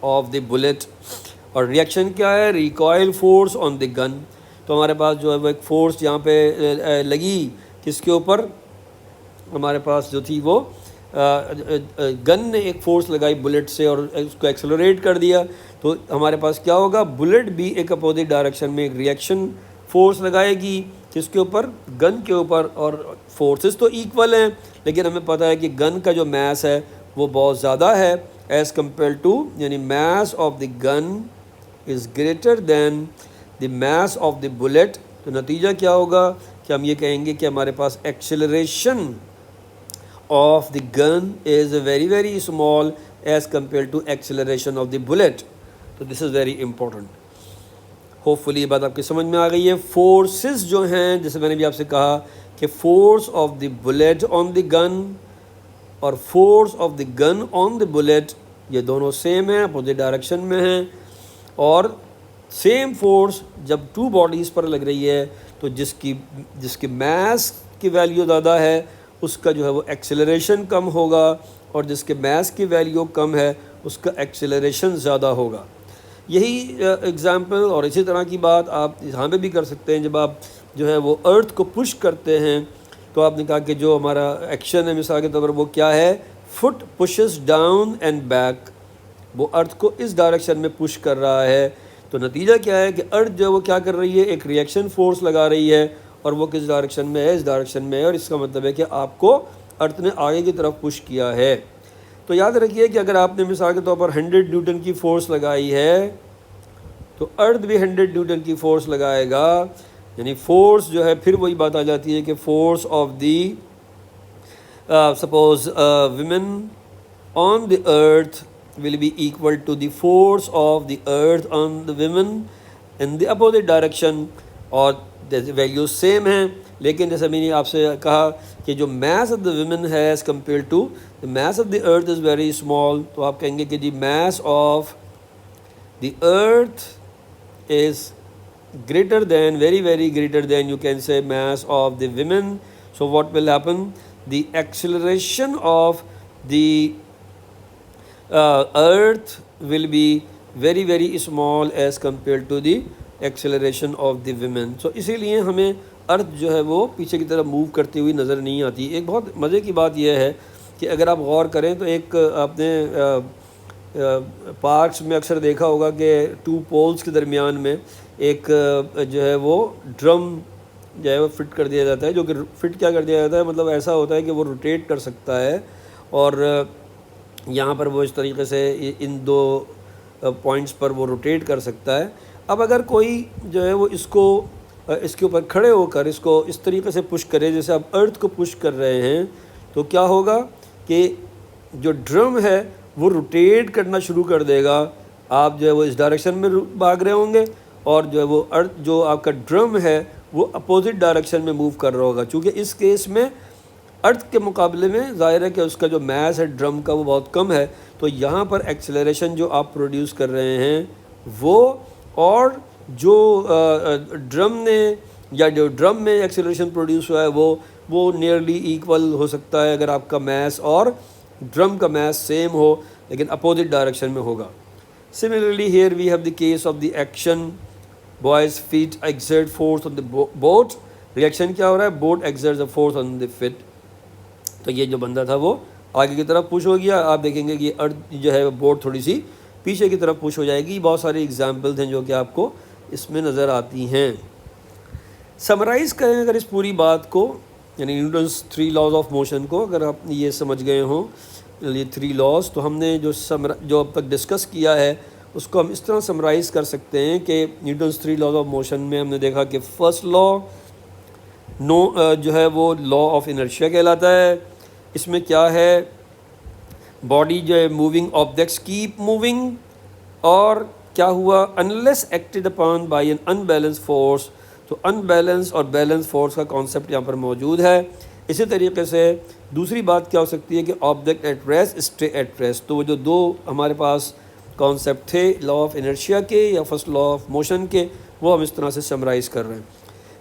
آف دی بلیٹ، اور ریئیکشن کیا ہے ریکوائل فورس آن دی گن، تو ہمارے پاس جو ہے وہ ایک فورس یہاں پہ لگی کس کے اوپر، ہمارے پاس جو تھی وہ گن نے ایک فورس لگائی بلٹ سے اور اس کو ایکسلریٹ کر دیا، تو ہمارے پاس کیا ہوگا بلٹ بھی ایک اپوزٹ ڈائریکشن میں ایک ریئیکشن فورس لگائے گی کس کے اوپر گن کے اوپر، اور فورسز تو ایکول ہیں لیکن ہمیں پتہ ہے کہ گن کا جو میس ہے وہ بہت زیادہ ہے ایز کمپیئر ٹو، یعنی mass of the gun is greater than the mass of the bullet, تو نتیجہ کیا ہوگا کہ ہم یہ کہیں گے کہ ہمارے پاس acceleration of the gun is very very small as compared to acceleration of the bullet. So this is very important. Hopefully یہ بات آپ کی سمجھ میں آ گئی ہے۔ فورسز جو ہیں جیسے میں نے بھی آپ سے کہا کہ force of the bullet on the gun اور force of the gun on the bullet یہ دونوں سیم ہیں، اپوزٹ ڈائریکشن میں ہیں، اور سیم فورس جب ٹو باڈیز پر لگ رہی ہے تو جس کی میس کی ویلیو زیادہ ہے اس کا جو ہے وہ ایکسیلریشن کم ہوگا، اور جس کے میس کی ویلیو کم ہے اس کا ایکسیلریشن زیادہ ہوگا. یہی اگزامپل اور اسی طرح کی بات آپ یہاں پہ بھی کر سکتے ہیں. جب آپ جو ہے وہ ارتھ کو پش کرتے ہیں تو آپ نے کہا کہ جو ہمارا ایکشن ہے مثال کے طور پر وہ کیا ہے, foot pushes down and back, وہ ارتھ کو اس ڈائریکشن میں پش کر رہا ہے. تو نتیجہ کیا ہے کہ ارتھ جو ہے وہ کیا کر رہی ہے, ایک ریئیکشن فورس لگا رہی ہے, اور وہ کس ڈائریکشن میں ہے, اس ڈائریکشن میں ہے, اور اس کا مطلب ہے کہ آپ کو ارتھ نے آگے کی طرف پش کیا ہے. تو یاد رکھیے کہ اگر آپ نے مثال کے طور پر 100 نیوٹن کی فورس لگائی ہے تو ارتھ بھی 100 نیوٹن کی فورس لگائے گا. یعنی فورس جو ہے پھر وہی بات آ جاتی ہے کہ force of the suppose women on the earth will be equal to the force of the earth on the women in the opposite direction, اور ویلیوز سیم ہیں. لیکن جیسے میں نے آپ سے کہا کہ جو mass of the women ہے as compared to the mass of the earth is very small, تو آپ کہیں گے کہ جی mass of the earth is greater than, very very greater than, you can say, mass of the women. So what will happen? The acceleration of the earth will be very very small as compared to the acceleration of the women. So اسی لیے ہمیں ارتھ جو ہے وہ پیچھے کی طرف move کرتی ہوئی نظر نہیں آتی. ایک بہت مزے کی بات یہ ہے کہ اگر آپ غور کریں تو ایک آپ نے پارکس میں اکثر دیکھا ہوگا کہ 2 پولز کے درمیان میں ایک جو ہے وہ ڈرم جو ہے وہ فٹ کر دیا جاتا ہے, جو کہ فٹ کیا کر دیا جاتا ہے, مطلب ایسا ہوتا ہے کہ وہ روٹیٹ کر سکتا ہے, اور یہاں پر وہ اس طریقے سے ان 2 پوائنٹس پر وہ روٹیٹ کر سکتا ہے. اب اگر کوئی جو ہے وہ اس کے اوپر کھڑے ہو کر اس کو اس طریقے سے پش کرے جیسے آپ ارتھ کو پش کر رہے ہیں, تو کیا ہوگا کہ جو ڈرم ہے وہ روٹیٹ کرنا شروع کر دے گا. آپ جو ہے وہ اس ڈائریکشن میں بھاگ رہے ہوں گے, اور جو ہے وہ ارتھ جو آپ کا ڈرم ہے وہ اپوزٹ ڈائریکشن میں موو کر رہا ہوگا. چونکہ اس کیس میں ارتھ کے مقابلے میں ظاہر ہے کہ اس کا جو میس ہے ڈرم کا وہ بہت کم ہے, تو یہاں پر ایکسیلریشن جو آپ پروڈیوس کر رہے ہیں وہ, اور جو ڈرم نے یا جو ڈرم میں ایکسیلریشن پروڈیوس ہوا ہے وہ نیئرلی ایکول ہو سکتا ہے اگر آپ کا میس اور ڈرم کا میس سیم ہو لیکن اپوزٹ ڈائریکشن میں ہوگا. Similarly here we have the case of the action, boys feet exert force on the boat. Reaction کیا ہو رہا ہے, boat exerts a force on the feet. تو یہ جو بندہ تھا وہ آگے کی طرف پش ہو گیا. آپ دیکھیں گے کہ ارتھ جو ہے بوٹ تھوڑی سی پیچھے کی طرف پش ہو جائے گی. بہت ساری ایگزامپلز ہیں جو کہ آپ کو اس میں نظر آتی ہیں. سمرائز کریں اگر اس پوری بات کو, یعنی نیوٹنس 3 لاز آف موشن کو, اگر آپ یہ سمجھ گئے ہوں یہ 3 لاز, تو ہم نے جو اب تک ڈسکس کیا ہے اس کو ہم اس طرح سمرائز کر سکتے ہیں کہ نیوٹنس 3 لاز آف موشن میں ہم نے دیکھا کہ فرسٹ لا جو ہے وہ لا آف انرشیا کہلاتا ہے. اس میں کیا ہے, باڈی جو ہے موونگ آبجیکٹس کیپ موونگ, اور کیا ہوا, unless acted upon by an unbalanced force. تو انبیلنس اور بیلنس فورس کا کانسیپٹ یہاں پر موجود ہے. اسی طریقے سے دوسری بات کیا ہو سکتی ہے کہ object at rest stay at rest. تو وہ جو 2 ہمارے پاس کانسیپٹ تھے لا آف انرشیا کے یا فرسٹ لا آف موشن کے, وہ ہم اس طرح سے سمرائز کر رہے ہیں.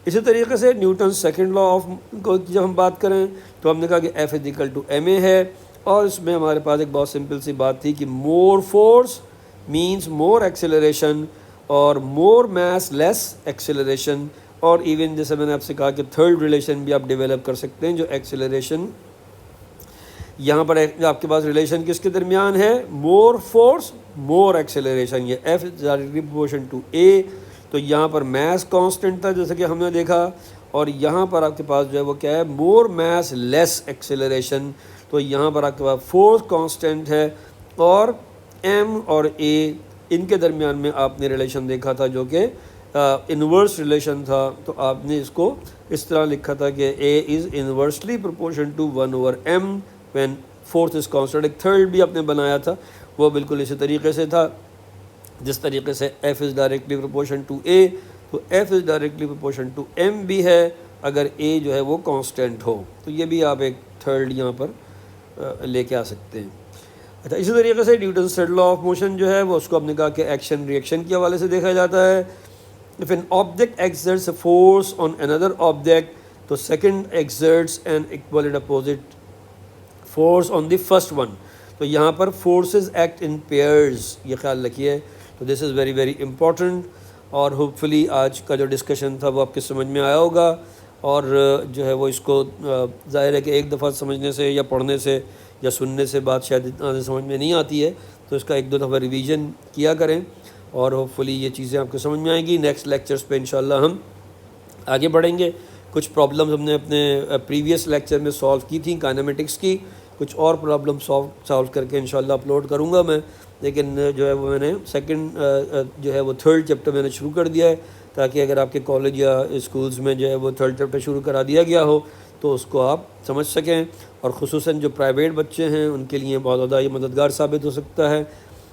اسی طریقے سے نیوٹن سیکنڈ لا آف کو جب ہم بات کریں تو ہم نے کہا کہ F is equal to M a ہے, اور اس میں ہمارے پاس ایک بہت سمپل سی بات تھی کہ مور فورس مینس مور ایکسیلریشن, اور مور میس لیس ایکسیلریشن. اور ایون جیسے میں نے آپ سے کہا کہ تھرڈ ریلیشن بھی آپ ڈیولپ کر سکتے ہیں, جو ایکسیلریشن یہاں پر آپ کے پاس ریلیشن کس کے درمیان ہے, مور فورس مور ایکسیلریشن. یہ F is directly proportion to a. تو یہاں پر میس کانسٹنٹ تھا جیسے کہ ہم نے دیکھا, اور یہاں پر آپ کے پاس جو ہے وہ کیا ہے, مور میس لیس ایکسیلریشن. تو یہاں پر آپ کے پاس فورس کانسٹنٹ ہے, اور ایم اور اے ان کے درمیان میں آپ نے ریلیشن دیکھا تھا جو کہ انورس ریلیشن تھا. تو آپ نے اس کو اس طرح لکھا تھا کہ a is inversely proportion to 1/m when force is constant. ایک تھرڈ بھی آپ نے بنایا تھا, وہ بالکل اسی طریقے سے تھا جس طریقے سے F is directly proportion to a, تو F is directly proportion to m بھی ہے اگر اے جو ہے وہ کانسٹنٹ ہو. تو یہ بھی آپ ایک تھرڈ یہاں پر لے کے آ سکتے ہیں. اچھا, اسی طریقے سے Newton's third law of motion جو ہے وہ اس کو ہم نے کہا کہ ایکشن ریئیکشن کے حوالے سے دیکھا جاتا ہے. If an object exerts a force on another object, تو second exerts an equal and opposite force on the first one. تو یہاں پر فورسز ایکٹ ان پیئرز، یہ خیال رکھیے. تو this is very very important. اور ہوپ فلی آج کا جو ڈسکشن تھا وہ آپ کے سمجھ میں آیا ہوگا. اور جو ہے وہ اس کو ظاہر ہے کہ ایک دفعہ سمجھنے سے یا پڑھنے سے یا سننے سے بات شاید اتنا سے سمجھ میں نہیں آتی ہے، تو اس کا ایک دو دفعہ ریویژن کیا کریں اور ہوپ فلی یہ چیزیں آپ کو سمجھ میں آئیں گی. نیکسٹ لیکچرز پہ انشاءاللہ ہم آگے بڑھیں گے. کچھ پرابلمز ہم نے اپنے پریویس لیکچر میں سولو کی تھیں کائنیمیٹکس کی، کچھ اور پرابلم سالو کر کے انشاءاللہ اپلوڈ کروں گا میں. لیکن جو ہے وہ میں نے سیکنڈ جو ہے وہ تھرڈ چیپٹر میں نے شروع کر دیا ہے، تاکہ اگر آپ کے کالج یا اسکولز میں جو ہے وہ تھرڈ چیپٹر شروع کرا دیا گیا ہو تو اس کو آپ سمجھ سکیں. اور خصوصاً جو پرائیویٹ بچے ہیں ان کے لیے بہت زیادہ یہ مددگار ثابت ہو سکتا ہے.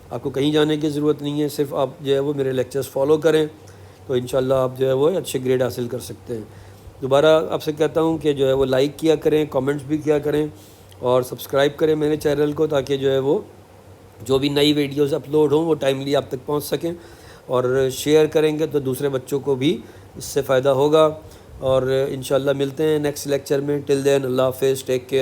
آپ کو کہیں جانے کی ضرورت نہیں ہے، صرف آپ جو ہے وہ میرے لیکچرز فالو کریں تو انشاءاللہ آپ جو ہے وہ اچھے گریڈ حاصل کر سکتے ہیں. دوبارہ آپ سے کہتا ہوں کہ جو ہے وہ لائک کیا کریں، کامنٹس بھی کیا کریں اور سبسکرائب کریں میرے چینل کو، تاکہ جو ہے وہ جو بھی نئی ویڈیوز اپلوڈ ہوں وہ ٹائملی آپ تک پہنچ سکیں. اور شیئر کریں گے تو دوسرے بچوں کو بھی اس سے فائدہ ہوگا. اور انشاءاللہ ملتے ہیں نیکسٹ لیکچر میں. ٹل دین اللہ حافظ، ٹیک کیئر.